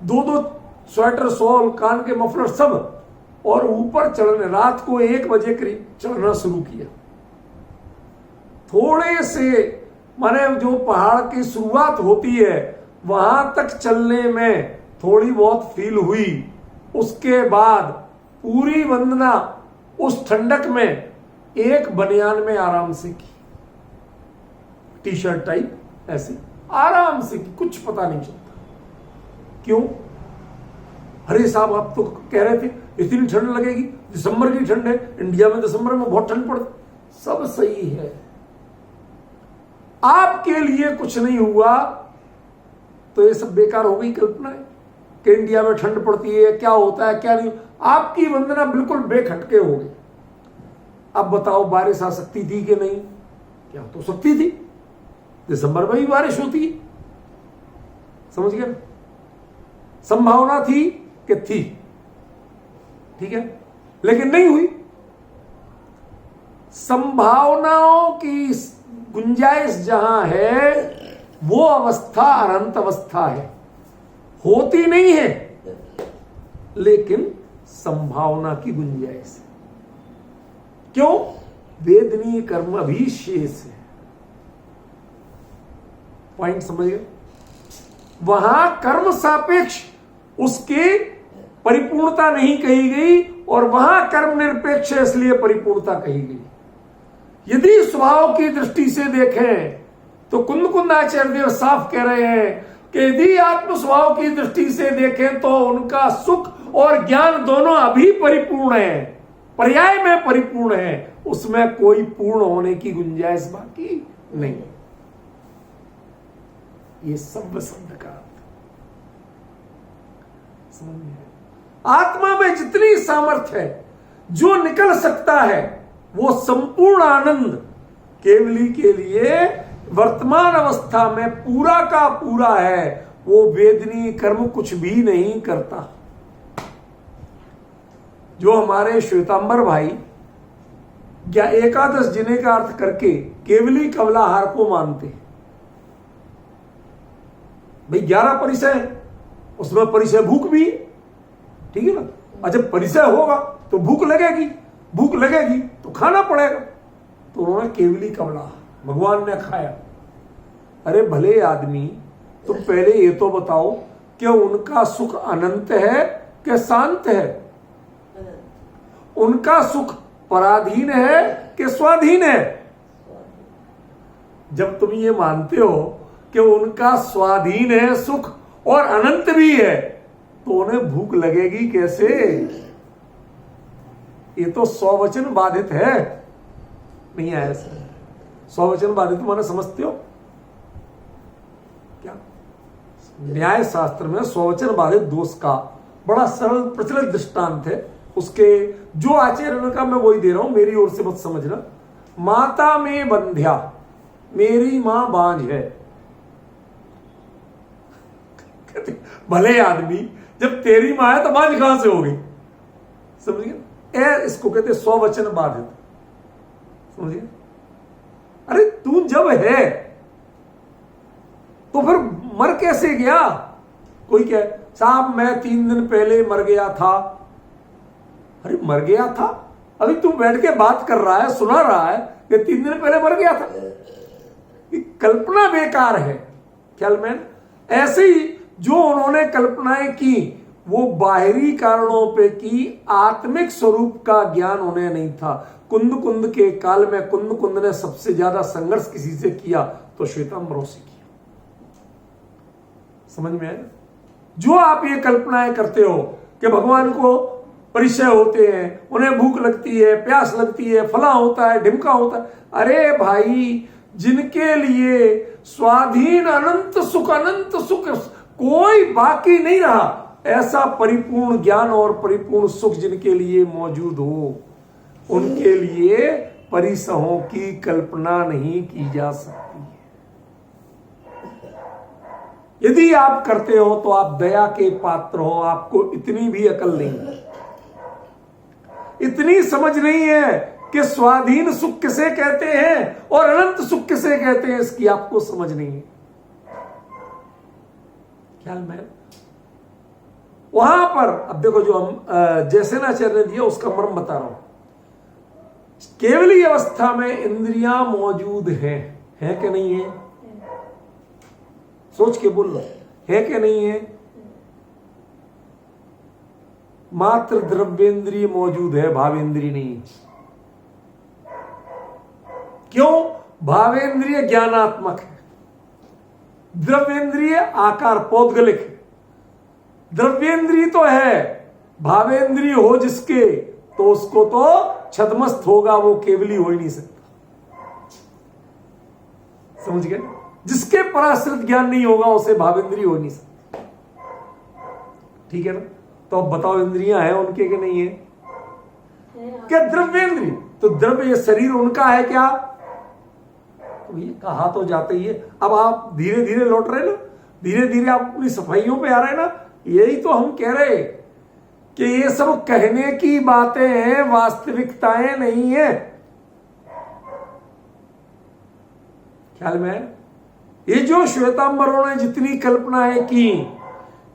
2-2 स्वेटर, शॉल, कान के मफलर सब, और ऊपर चढ़ने रात को 1 बजे करीब चढ़ना शुरू किया। थोड़े से माने जो पहाड़ की शुरुआत होती है वहां तक चलने में थोड़ी बहुत फील हुई। उसके बाद पूरी वंदना उस ठंडक में एक बनियान में आराम से की, टी शर्ट टाइप ऐसे आराम से की, कुछ पता नहीं चलता। क्यों? अरे साहब आप तो कह रहे थे इतनी ठंड लगेगी, दिसंबर की ठंड है, इंडिया में दिसंबर में बहुत ठंड पड़ती। सब सही है, आपके लिए कुछ नहीं हुआ तो ये सब बेकार हो गई कल्पना है कि इंडिया में ठंड पड़ती है, क्या होता है क्या नहीं। आपकी वंदना बिल्कुल बेखटके हो गई। अब बताओ बारिश आ सकती थी कि नहीं? क्या तो सकती थी, दिसंबर में भी बारिश होती है। समझ गए? संभावना थी कि थी, ठीक है, लेकिन नहीं हुई। संभावनाओं की गुंजाइश जहां है वो अवस्था अनंत अवस्था है, होती नहीं है लेकिन संभावना की गुंजाइश है। क्यों? वेदनीय कर्म अभी शेष है। पॉइंट समझ गए? वहां कर्म सापेक्ष उसकी परिपूर्णता नहीं कही गई, और वहां कर्म निरपेक्ष है इसलिए परिपूर्णता कही गई। यदि स्वभाव की दृष्टि से देखें तो कुंद कुंद आचार्य देव साफ कह रहे हैं कि यदि आत्म स्वभाव की दृष्टि से देखें तो उनका सुख और ज्ञान दोनों अभी परिपूर्ण है, पर्याय में परिपूर्ण है, उसमें कोई पूर्ण होने की गुंजाइश बाकी नहीं। ये सब शब्द का समझ में है। आत्मा में जितनी सामर्थ्य है, जो निकल सकता है, वो संपूर्ण आनंद केवली के लिए वर्तमान अवस्था में पूरा का पूरा है। वो वेदनीय कर्म कुछ भी नहीं करता। जो हमारे श्वेतांबर भाई या एकादश जिने का अर्थ करके केवली कमलाहार को मानते हैं, भाई 11 परिचय है, उसमें परिचय भूख भी है, ठीक है ना। और जब परिचय होगा तो भूख लगेगी, भूख लगेगी तो खाना पड़ेगा। तो उन्होंने केवली कमला भगवान ने खाया। अरे भले आदमी, तुम पहले ये तो बताओ कि उनका सुख अनंत है कि शांत है? उनका सुख पराधीन है कि स्वाधीन है? जब तुम ये मानते हो कि उनका स्वाधीन है सुख और अनंत भी है, तो उन्हें भूख लगेगी कैसे? ये तो स्ववचन बाधित है। नहीं आया सर, स्ववचन बाधित माने समझते हो क्या? न्याय शास्त्र में स्ववचन बाधित दोष का बड़ा सरल प्रचलित दृष्टांत है। उसके जो आचार्य का मैं वही दे रहा हूं, मेरी ओर से मत समझना। माता में बंध्या, मेरी मां बांझ है। भले आदमी, जब तेरी मां है तो बांझ कहां से होगी? समझिए, इसको कहते स्ववचन बाधित। समझिए, अरे तू जब है तो फिर मर कैसे गया? कोई कहे साहब मैं 3 दिन पहले मर गया था। अरे मर गया था? अभी तू बैठ के बात कर रहा है, सुना रहा है कि 3 दिन पहले मर गया था। ये कल्पना बेकार है। ख्याल में ऐसे ही जो उन्होंने कल्पनाएं की वो बाहरी कारणों पे की, आत्मिक स्वरूप का ज्ञान उन्हें नहीं था। कुंद कुंद के काल में कुंद कुंद ने सबसे ज्यादा संघर्ष किसी से किया तो श्वेतांबरों से किया। समझ में आया? जो आप ये कल्पनाएं करते हो कि भगवान को परिचय होते हैं, उन्हें भूख लगती है, प्यास लगती है, फला होता है, ढिमका होता है, अरे भाई जिनके लिए स्वाधीन अनंत सुख कोई बाकी नहीं रहा, ऐसा परिपूर्ण ज्ञान और परिपूर्ण सुख जिनके लिए मौजूद हो, उनके लिए परिसहों की कल्पना नहीं की जा सकती है। यदि आप करते हो तो आप दया के पात्र हो। आपको इतनी भी अकल नहीं है, इतनी समझ नहीं है कि स्वाधीन सुख किसे कहते हैं और अनंत सुख किसे कहते हैं, इसकी आपको समझ नहीं है। ख्याल में वहां पर अब देखो, जो हम जयसेनाचार्य ने दिया उसका मर्म बता रहा हूं। केवली अवस्था में इंद्रियां मौजूद हैं कि नहीं है? सोच के बोल लो, है कि नहीं है? मात्र द्रव्येंद्रिय मौजूद है, भावेंद्रिय नहीं। क्यों? भावेंद्रिय ज्ञानात्मक है, द्रव्येंद्रिय आकार पौद्गलिक है। द्रव्येंद्रिय तो है, भावेंद्रिय हो जिसके तो उसको तो छदमस्त होगा, वो केवली हो ही नहीं सकता। समझ गए? जिसके पराश्रित ज्ञान नहीं होगा उसे भावेंद्रिय हो नहीं सकता। ठीक है ना? तो अब बताओ, इंद्रियां हैं उनके कि नहीं है? क्या द्रव्येंद्रिय? तो द्रव्य ये शरीर उनका है क्या? तो ये कहा तो जाते ही है। अब आप धीरे धीरे लौट रहे ना, धीरे धीरे आप अपनी सफाइयों पे आ रहे ना। यही तो हम कह रहे कि ये सब कहने की बातें हैं, वास्तविकताएं नहीं है। ख्याल में? ये जो श्वेतांबरों ने जितनी कल्पनाएं की,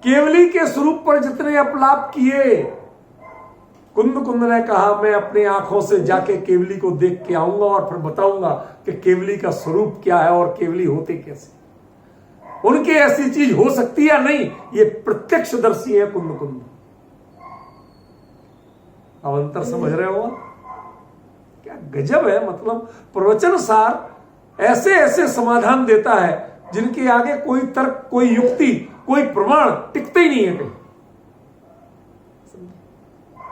केवली के स्वरूप पर जितने अपलाप किए, कुंद कुंद ने कहा मैं अपनी आंखों से जाके केवली को देख के आऊंगा और फिर बताऊंगा कि केवली का स्वरूप क्या है और केवली होते कैसे। उनके ऐसी चीज हो सकती है या नहीं, ये प्रत्यक्षदर्शी है कुंद कुंद। अब अंतर समझ रहे हो क्या गजब है। मतलब प्रवचन सार ऐसे ऐसे समाधान देता है जिनके आगे कोई तर्क, कोई युक्ति, कोई प्रमाण टिकते ही नहीं है कहीं।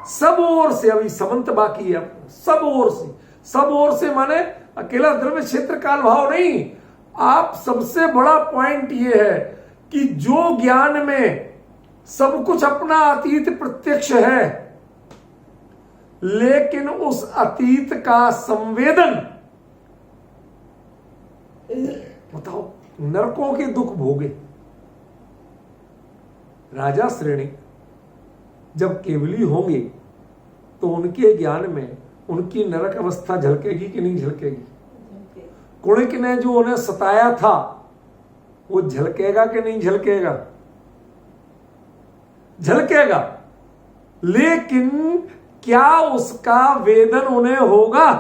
सब ओर से अभी समंत बाकी है, सब ओर से, सब ओर से माने अकेला द्रव्य क्षेत्र काल भाव नहीं। आप सबसे बड़ा पॉइंट ये है कि जो ज्ञान में सब कुछ अपना अतीत प्रत्यक्ष है, लेकिन उस अतीत का संवेदन, बताओ, नरकों के दुख भोगे राजा श्रेणी जब केवली होंगे तो उनके ज्ञान में उनकी नरक अवस्था झलकेगी कि नहीं झलकेगी? कुणिक ने जो उन्हें सताया था वो झलकेगा कि नहीं झलकेगा? झलकेगा। लेकिन क्या उसका वेदन उन्हें होगा?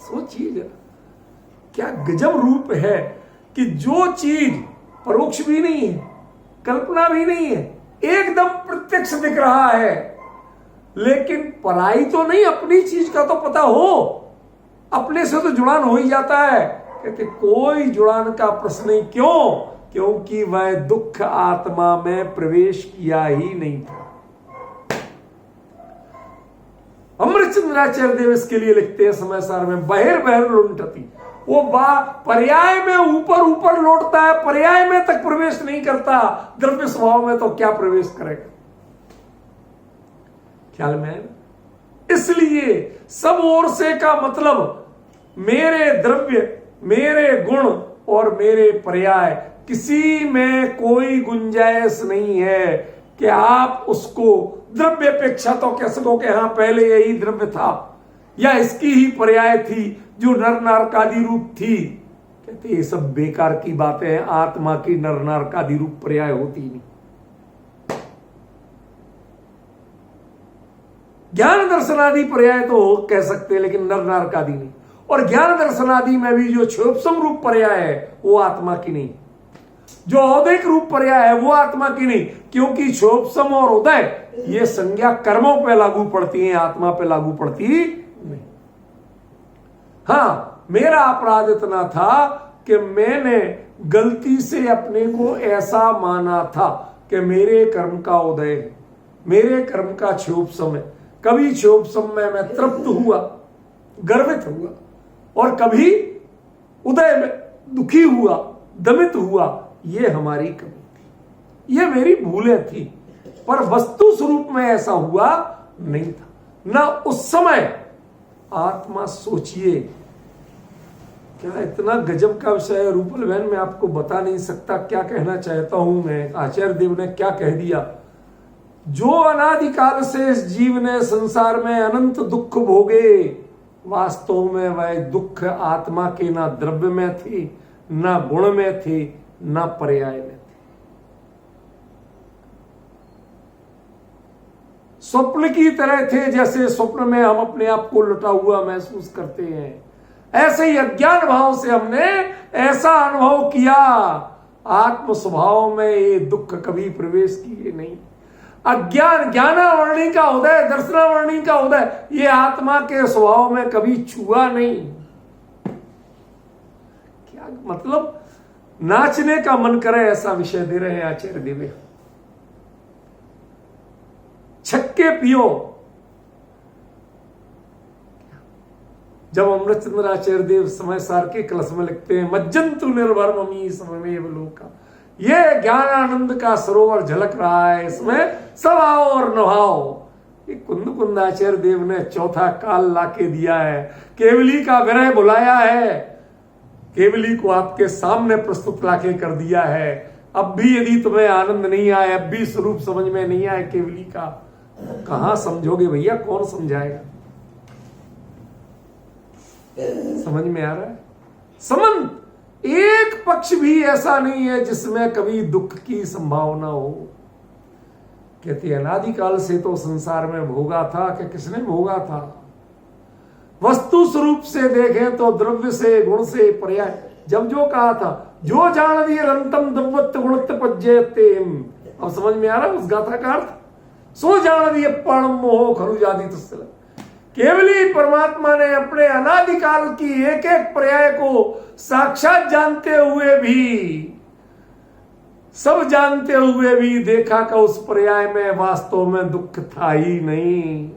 सोचिए जरा, क्या गजब रूप है कि जो चीज परोक्ष भी नहीं है, कल्पना भी नहीं है, एकदम प्रत्यक्ष दिख रहा है, लेकिन पराई तो नहीं, अपनी चीज का तो पता हो, अपने से तो जुड़ान हो ही जाता है। कहते कोई जुड़ान का प्रश्न नहीं। क्यों? क्योंकि वह दुख आत्मा में प्रवेश किया ही नहीं था। अमृतचंद्राचार्य देव इसके लिए लिखते हैं समय सार में, बहिर बहिर लुंठती, वो पर्याय में ऊपर ऊपर लौटता है, पर्याय में तक प्रवेश नहीं करता, द्रव्य स्वभाव में तो क्या प्रवेश करेगा? ख्याल में? इसलिए सब ओर से का मतलब मेरे द्रव्य, मेरे गुण और मेरे पर्याय, किसी में कोई गुंजाइश नहीं है कि आप उसको द्रव्य अपेक्षा तो कह सको कि हाँ पहले यही द्रव्य था या इसकी ही पर्याय थी जो नर नारकादि रूप थी। कहते ये सब बेकार की बातें हैं, आत्मा की नर नारकादि रूप पर्याय होती नहीं। ज्ञान दर्शनादि पर्याय तो कह सकते हैं, लेकिन नर नारकादि नहीं। और ज्ञान दर्शनादि में भी जो क्षोभसम रूप पर्याय है वो आत्मा की नहीं, जो औदैक रूप पर्याय है वो आत्मा की नहीं, क्योंकि क्षोभसम और उदय ये संज्ञा कर्मों पे लागू पड़ती है, आत्मा पे लागू पड़ती नहीं। हाँ, मेरा अपराध इतना था कि मैंने गलती से अपने को ऐसा माना था कि मेरे कर्म का उदय है, मेरे कर्म का क्षोभसम है। कभी क्षोभसम में मैं तृप्त हुआ, गर्वित हुआ, और कभी उदय में दुखी हुआ, दमित हुआ। ये हमारी कमी थी, ये मेरी भूलें थी, पर वस्तु स्वरूप में ऐसा हुआ नहीं था ना उस समय। आत्मा सोचिए, क्या इतना गजब का विषय है रूपल बहन, मैं आपको बता नहीं सकता क्या कहना चाहता हूं मैं। आचार्य देव ने क्या कह दिया, जो अनादिकाल से इस जीव ने संसार में अनंत दुख भोगे, वास्तव में वह दुख आत्मा के ना द्रव्य में थी, ना गुण में थी, ना पर्याय में थी। स्वप्न की तरह थे, जैसे स्वप्न में हम अपने आप को लुटा हुआ महसूस करते हैं, ऐसे ही अज्ञान भाव से हमने ऐसा अनुभव किया। आत्म स्वभाव में ये दुख कभी प्रवेश किए नहीं। अज्ञान, ज्ञानावर्णी का उदय, दर्शनावर्णी का उदय, ये आत्मा के स्वभाव में कभी छुआ नहीं। क्या मतलब, नाचने का मन करे ऐसा विषय दे रहे हैं आचार्य देव। छक्के पियो। जब अमृतचंद्राचार्य देव समय सार के कलश में लिखते हैं, मज्जंतु निर्भर ममी सममेव लोका, ये ज्ञान आनंद का सरोवर झलक रहा है, इसमें सब आओ और नभाओ। ये कुंद कुंदाचार्य देव ने चौथा काल लाके दिया है, केवली का विरह बुलाया है, केवली को आपके सामने प्रस्तुत लाके कर दिया है। अब भी यदि तुम्हें आनंद नहीं आए, अब भी स्वरूप समझ में नहीं आए केवली का, कहां समझोगे भैया, कौन समझाएगा? समझ में आ रहा है? समन एक पक्ष भी ऐसा नहीं है जिसमें कभी दुख की संभावना हो। कहते अनादिकाल से तो संसार में भोगा था कि किसने भोगा था? वस्तु स्वरूप से देखें तो द्रव्य से, गुण से, पर्याय, जब जो कहा था, जो जान दिए रंतम द्रवत्व गुणत्व पज्जयते। अब समझ में आ रहा है उस गाथा का अर्थ? सो जान दिए पण मोह खरु जादी तस्ल। केवली परमात्मा ने अपने अनादिकाल की एक एक पर्याय को साक्षात जानते हुए भी, सब जानते हुए भी देखा कि उस पर्याय में वास्तव में दुख था ही नहीं,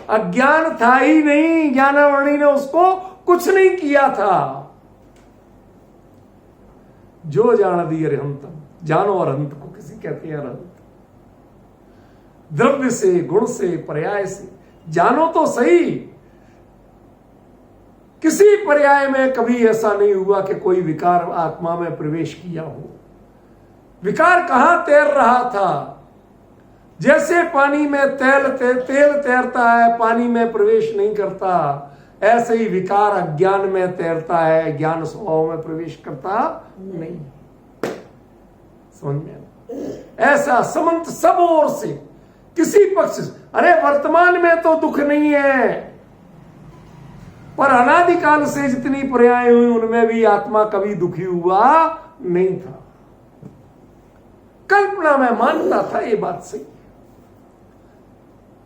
अज्ञान था ही नहीं। ज्ञानावणी ने उसको कुछ नहीं किया था। जो जान दी अरहंतम, जानो अरहंत को किसी कहते हैं अरहंत। द्रव्य से, गुण से, पर्याय से जानो तो सही। किसी पर्याय में कभी ऐसा नहीं हुआ कि कोई विकार आत्मा में प्रवेश किया हो। विकार कहां तैर रहा था? जैसे पानी में तेल तैरता है, पानी में प्रवेश नहीं करता, ऐसे ही विकार अज्ञान में तैरता है, ज्ञान स्वभाव में प्रवेश करता नहीं। समझ में? ऐसा समंत सब ओर से, किसी पक्ष से। अरे वर्तमान में तो दुख नहीं है, पर अनादिकाल से जितनी पर्याय हुई उनमें भी आत्मा कभी दुखी हुआ नहीं था। कल्पना में मानता था ये बात सही,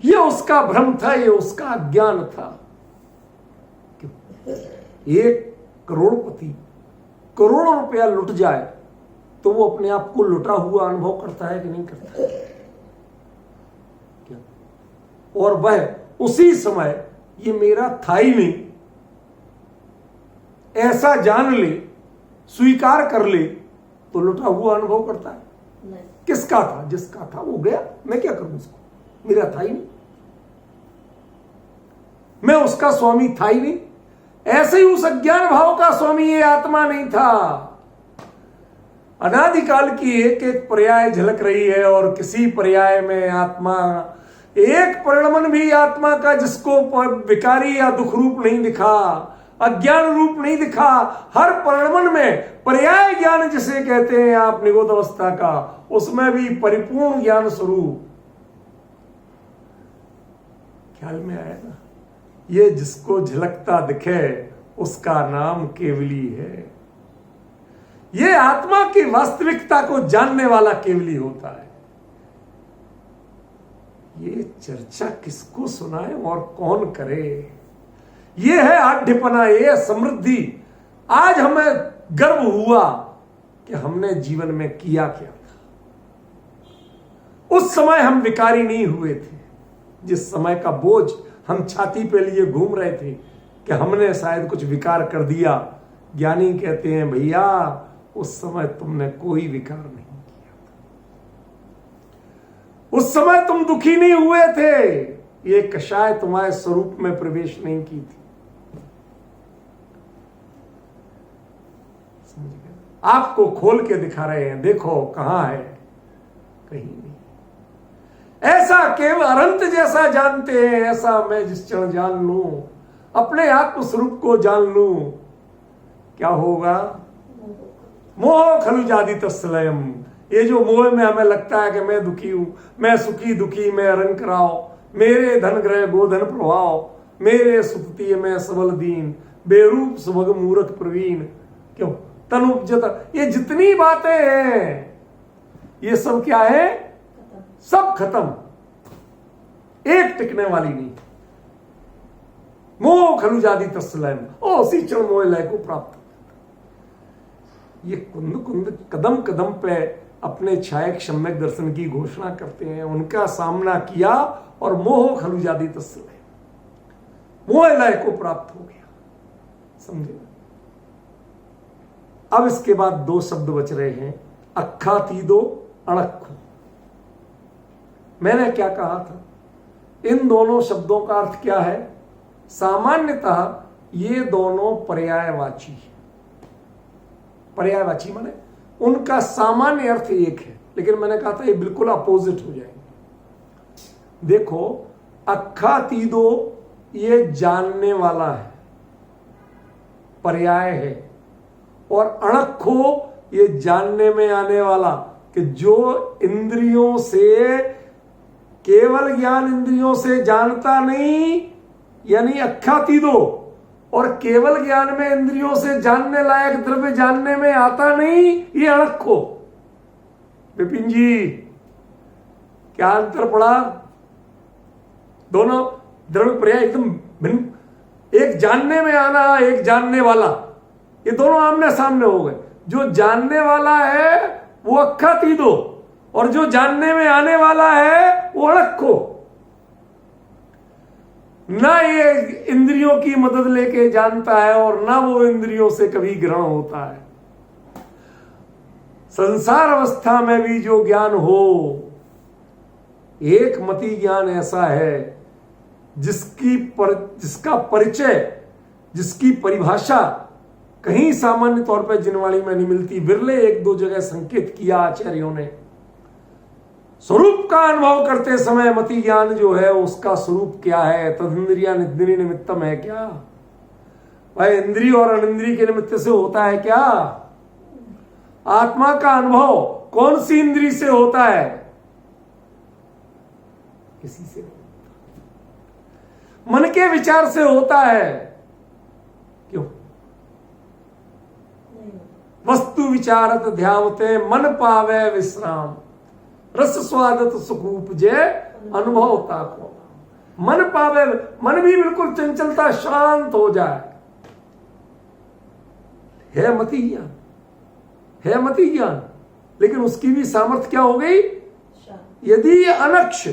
ये उसका भ्रम था, ये उसका अज्ञान था। एक करोड़पति करोड़ों रुपया लुट जाए तो वो अपने आप को लुटा हुआ अनुभव करता है कि नहीं करता? क्या? और वह उसी समय ये मेरा था ही नहीं ऐसा जान ले, स्वीकार कर ले, तो लुटा हुआ अनुभव करता है। नहीं। किसका था? जिसका था वो गया, मैं क्या करूं उसको? मेरा था ही नहीं, मैं उसका स्वामी था ही नहीं। ऐसे ही उस अज्ञान भाव का स्वामी ये आत्मा नहीं था। अनादिकाल की एक एक पर्याय झलक रही है और किसी पर्याय में आत्मा, एक परिणमन भी आत्मा का जिसको विकारी या दुख रूप नहीं दिखा, अज्ञान रूप नहीं दिखा, हर परिणमन में पर्याय ज्ञान जिसे कहते हैं आप निगोद अवस्था का, उसमें भी परिपूर्ण ज्ञान स्वरूप। ख्याल में आया ना? ये जिसको झलकता दिखे उसका नाम केवली है। ये आत्मा की वास्तविकता को जानने वाला केवली होता है। ये चर्चा किसको सुनाए और कौन करे? ये है आढ्यपना, ये है समृद्धि। आज हमें गर्व हुआ कि हमने जीवन में किया क्या था। उस समय हम विकारी नहीं हुए थे, जिस समय का बोझ हम छाती पे लिए घूम रहे थे कि हमने शायद कुछ विकार कर दिया। ज्ञानी कहते हैं भैया उस समय तुमने कोई विकार नहीं किया था, उस समय तुम दुखी नहीं हुए थे, ये कषाय तुम्हारे स्वरूप में प्रवेश नहीं की थी। आपको खोल के दिखा रहे हैं, देखो कहां है, कहीं नहीं। ऐसा केवल अनंत जैसा जानते हैं, ऐसा मैं जिस क्षण जान लूं, अपने आत्म स्वरूप को जान लूं, क्या होगा? मोह खलु जादी तस्लयम। ये जो मोह में हमें लगता है कि मैं दुखी हूं, मैं सुखी दुखी, मैं रंग कराओ, मेरे धन ग्रह गोधन प्रभाव, मेरे सुखती मैं सबल दीन, बेरूप सुभग मूर्ख प्रवीण, क्यों तनुपजत, ये जितनी बातें हैं ये सब क्या है? सब खत्म, एक टिकने वाली नहीं। मोह खलु जादी तस्लयम, ओ उसी क्षण मोह लय को प्राप्त। ये कुंद कुंद कदम कदम पे अपने छायक सम्यक दर्शन की घोषणा करते हैं, उनका सामना किया और मोह खलु जादी तस्लयम, मोह लय को प्राप्त हो गया। समझे? अब इसके बाद दो शब्द बच रहे हैं, अक्खा तीदो अणक्खो। मैंने क्या कहा था? इन दोनों शब्दों का अर्थ क्या है? सामान्यतः ये दोनों पर्यायवाची है। पर्यायवाची माने उनका सामान्य अर्थ एक है, लेकिन मैंने कहा था ये बिल्कुल अपोजिट हो जाएंगे। देखो, अक्खा तीदो ये जानने वाला है, पर्याय है, और अणक्खो ये जानने में आने वाला, कि जो इंद्रियों से, केवल ज्ञान इंद्रियों से जानता नहीं, यानी अख्यातीदो, और केवल ज्ञान में इंद्रियों से जानने लायक द्रव्य जानने में आता नहीं, ये अणक्खो। विपिन जी, क्या अंतर पड़ा? दोनों द्रव्य पर्याय एकदम भिन्न, एक जानने में आना, एक जानने वाला, ये दोनों आमने सामने हो गए। जो जानने वाला है वो अक्खा तीदो, और जो जानने में आने वाला है वो अड़क्को। ना ये इंद्रियों की मदद लेके जानता है और ना वो इंद्रियों से कभी ग्रहण होता है। संसार अवस्था में भी जो ज्ञान हो, एक मति ज्ञान ऐसा है जिसका परिचय, जिसकी परिभाषा कहीं सामान्य तौर पर जिनवाणी में नहीं मिलती। विरले एक दो जगह संकेत किया आचार्यों ने। स्वरूप का अनुभव करते समय मति ज्ञान जो है उसका स्वरूप क्या है, तदिंद्रिया निद्री निमित्तम है क्या? भाई इंद्रिय और अनिंद्रिय के निमित्त से होता है क्या? आत्मा का अनुभव कौन सी इंद्रिय से होता है? किसी से नहीं। मन के विचार से होता है। क्यों? वस्तु विचारत ध्यावते मन पावे विश्राम, रस स्वादत सुख जे अनुभवता को। मन पावे, मन भी बिल्कुल चंचलता शांत हो जाए, है मति ज्ञान, है मति ज्ञान। लेकिन उसकी भी सामर्थ्य क्या हो गई? यदि अनक्ष,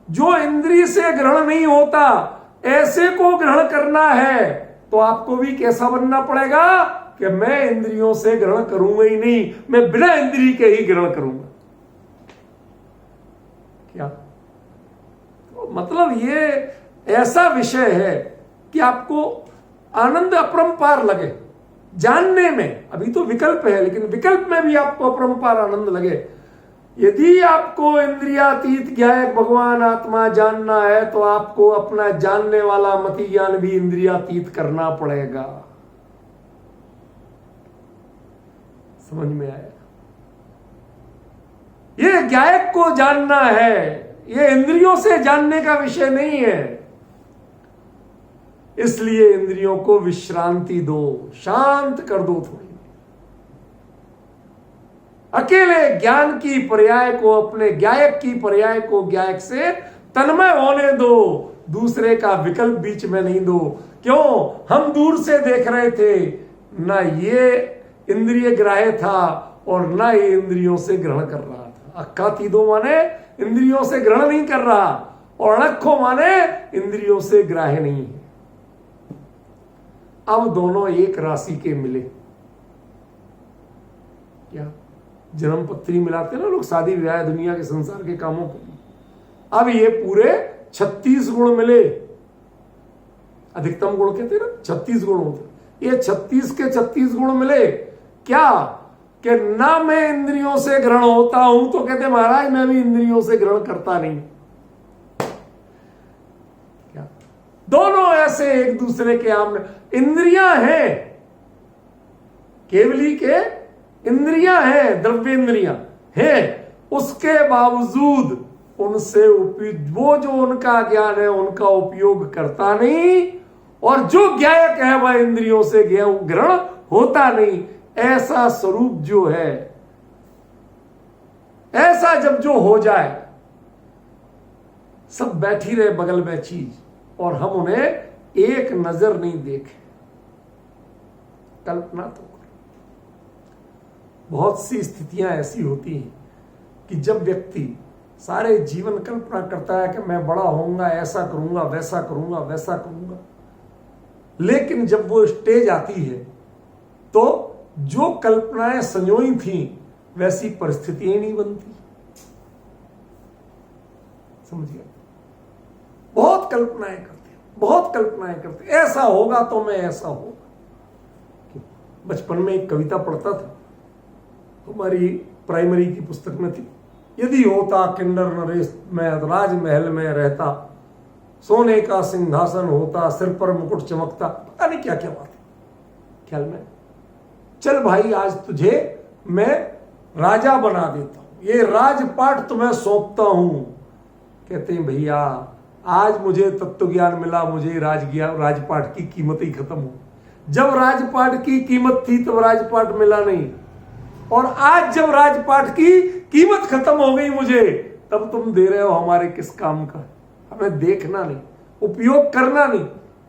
जो इंद्रिय से ग्रहण नहीं होता, ऐसे को ग्रहण करना है तो आपको भी कैसा बनना पड़ेगा कि मैं इंद्रियों से ग्रहण करूंगा ही नहीं, मैं बिना इंद्रिय के ही ग्रहण करूंगा। क्या तो मतलब ये ऐसा विषय है कि आपको आनंद अपरंपार लगे जानने में। अभी तो विकल्प है, लेकिन विकल्प में भी आपको अपरंपार आनंद लगे। यदि आपको इंद्रियातीत ज्ञायक भगवान आत्मा जानना है तो आपको अपना जानने वाला मति ज्ञान भी इंद्रियातीत करना पड़ेगा। समझ में आया? ये ज्ञायक को जानना है, ये इंद्रियों से जानने का विषय नहीं है। इसलिए इंद्रियों को विश्रांति दो, शांत कर दो थोड़ी। अकेले ज्ञान की पर्याय को, अपने ज्ञायक की पर्याय को ज्ञायक से तन्मय होने दो, दूसरे का विकल्प बीच में नहीं दो। क्यों? हम दूर से देख रहे थे, ना ये इंद्रिय ग्राह्य था और ना ये इंद्रियों से ग्रहण कर रहा था। अक्का तीदो माने इंद्रियों से ग्रहण नहीं कर रहा, और अणक्खो माने इंद्रियों से ग्राह्य नहीं है। अब दोनों एक राशि के मिले। क्या? जन्म पत्री मिलाते ना लोग, शादी विवाह दुनिया के संसार के कामों के लिए। अब ये पूरे 36 गुण मिले। अधिकतम गुण कहते हैं ना, 36 गुण होते। ये 36 के 36 गुण मिले। क्या कि ना मैं इंद्रियों से ग्रहण होता हूं तो कहते महाराज मैं भी इंद्रियों से ग्रहण करता नहीं। क्या? दोनों ऐसे एक दूसरे के आमने। इंद्रियां हैं, केवली के इंद्रियां हैं, द्रव्य इंद्रियां हैं, उसके बावजूद उनसे वो जो उनका ज्ञान है उनका उपयोग करता नहीं, और जो ज्ञायक है वह इंद्रियों से ग्रहण होता नहीं। ऐसा स्वरूप जो है, ऐसा जब जो हो जाए, सब बैठी रहे बगल में चीज और हम उन्हें एक नजर नहीं देखें। कल्पना तो बहुत सी स्थितियां ऐसी होती हैं कि जब व्यक्ति सारे जीवन कल्पना करता है कि मैं बड़ा होऊंगा, ऐसा करूंगा, वैसा करूंगा, वैसा करूंगा, लेकिन जब वो स्टेज आती है तो जो कल्पनाएं संजोई थी वैसी परिस्थितियां नहीं बनती। समझिए? बहुत कल्पनाएं करते हैं, बहुत कल्पनाएं करते हैं, ऐसा होगा तो मैं ऐसा होगा। बचपन में एक कविता पढ़ता था, हमारी प्राइमरी की पुस्तक में थी। यदि होता किन्नर नरेश मैं राजमहल में रहता, सोने का सिंहासन होता, सिर पर मुकुट चमकता, पता नहीं क्या क्या बात है ख्याल में। चल भाई आज तुझे मैं राजा बना देता हूं, ये राजपाट तुम्हें सौंपता हूं। कहते हैं भैया आज मुझे तत्व ज्ञान मिला, मुझे राजपाट की कीमत ही खत्म हो। जब राजपाट की कीमत थी तब राजपाट मिला नहीं, और आज जब राजपाट की कीमत खत्म हो गई मुझे, तब तुम दे रहे हो हमारे किस काम का। हमें देखना नहीं, उपयोग करना नहीं,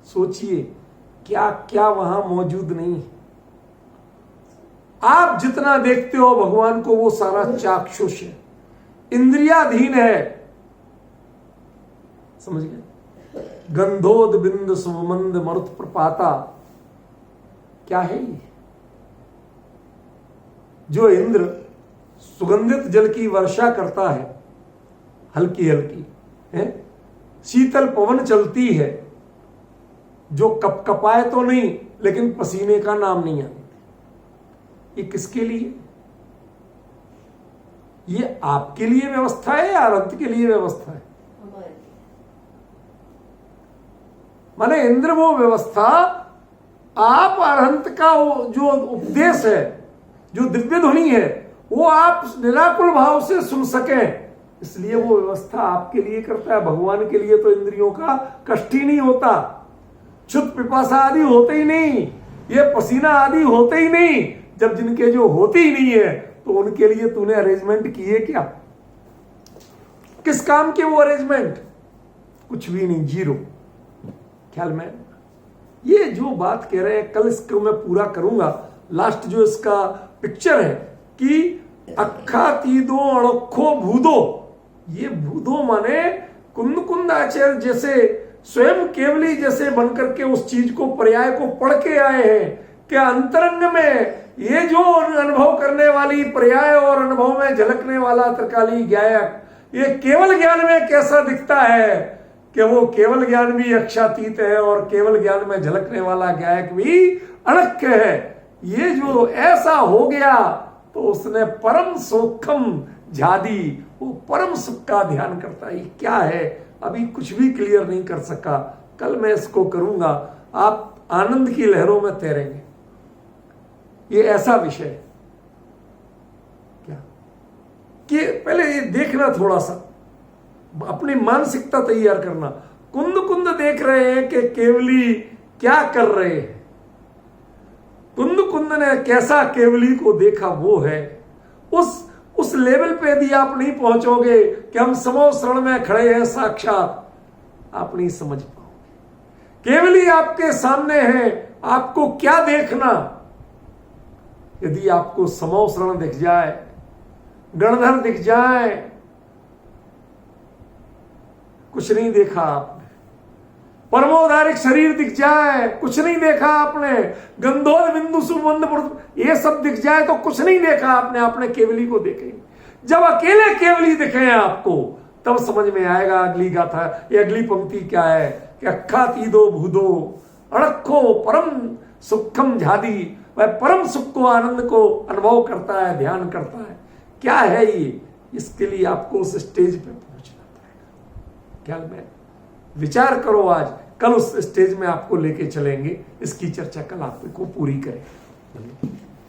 सोचिए क्या क्या वहां मौजूद नहीं है। आप जितना देखते हो भगवान को वो सारा चाक्षुष है, इंद्रियाधीन है। समझ गए? गंधोद बिंद सुमंद मरुत प्रपाता, क्या है ये? जो इंद्र सुगंधित जल की वर्षा करता है, हल्की हल्की है, शीतल पवन चलती है, जो कपकपाए तो नहीं लेकिन पसीने का नाम नहीं आता, ये किसके लिए? ये आपके लिए व्यवस्था है या अनंत के लिए व्यवस्था है? माने इंद्र वो व्यवस्था आप अरहंत का वो जो उपदेश है, जो दिव्य ध्वनि है, वो आप निराकुल भाव से सुन सकें, इसलिए वो व्यवस्था आपके लिए करता है। भगवान के लिए तो इंद्रियों का कष्ट ही नहीं होता, क्षुत पिपासा आदि होते ही नहीं, ये पसीना आदि होते ही नहीं। जब जिनके जो होती ही नहीं है तो उनके लिए तूने अरेंजमेंट किए क्या? किस काम के वो अरेंजमेंट? कुछ भी नहीं, जीरो। ख्याल में ये जो बात कह रहे हैं, कल इसको मैं पूरा करूंगा। लास्ट जो इसका पिक्चर है कि अक्खा तीदो अड़खो भूदो, ये भूदो माने कुंद कुंद आचार्य जैसे स्वयं केवली जैसे बनकर के उस चीज को पर्याय को पढ़ के आए हैं कि अंतरंग में ये जो अनुभव करने वाली पर्याय और अनुभव में झलकने वाला त्रिकाली गायक, ये केवल ज्ञान में कैसा दिखता है कि वो केवल ज्ञान भी अक्षातीत है और केवल ज्ञान में झलकने वाला गायक भी अनक्य है। ये जो ऐसा हो गया तो उसने परम सूक्ष्म झादी, वो परम सुख का ध्यान करता है। क्या है अभी कुछ भी क्लियर नहीं कर सका, कल मैं इसको करूंगा। आप आनंद की लहरों में तैरेंगे। ये ऐसा विषय है क्या कि पहले ये देखना, थोड़ा सा अपनी मानसिकता तैयार करना। कुंद कुंद देख रहे हैं कि केवली क्या कर रहे हैं। कुंद कुंद ने कैसा केवली को देखा वो है। उस लेवल पे यदि आप नहीं पहुंचोगे कि हम समो शरण में खड़े हैं साक्षात, आप नहीं समझ पाओगे। केवली आपके सामने है, आपको क्या देखना? यदि आपको समो शरण दिख जाए, गणधर दिख जाए, कुछ नहीं देखा आपने। परमोधारिक शरीर दिख जाए, कुछ नहीं देखा आपने। गंधोर बिंदु सुमंद, ये सब दिख जाए तो कुछ नहीं देखा आपने। आपने केवली को देखे। जब अकेले केवली दिखे आपको, तब समझ में आएगा अगली गाथा, ये अगली पंक्ति क्या है कि अक्खा तीदो भूदो अड़खो परम सुखम झादी। वह परम सुख को, आनंद को अनुभव करता है, ध्यान करता है। क्या है ये? इसके लिए आपको उस स्टेज पे पहुंचना पड़ेगा। ख्याल में विचार करो। आज कल उस स्टेज में आपको लेके चलेंगे। इसकी चर्चा कल आपको पूरी करें।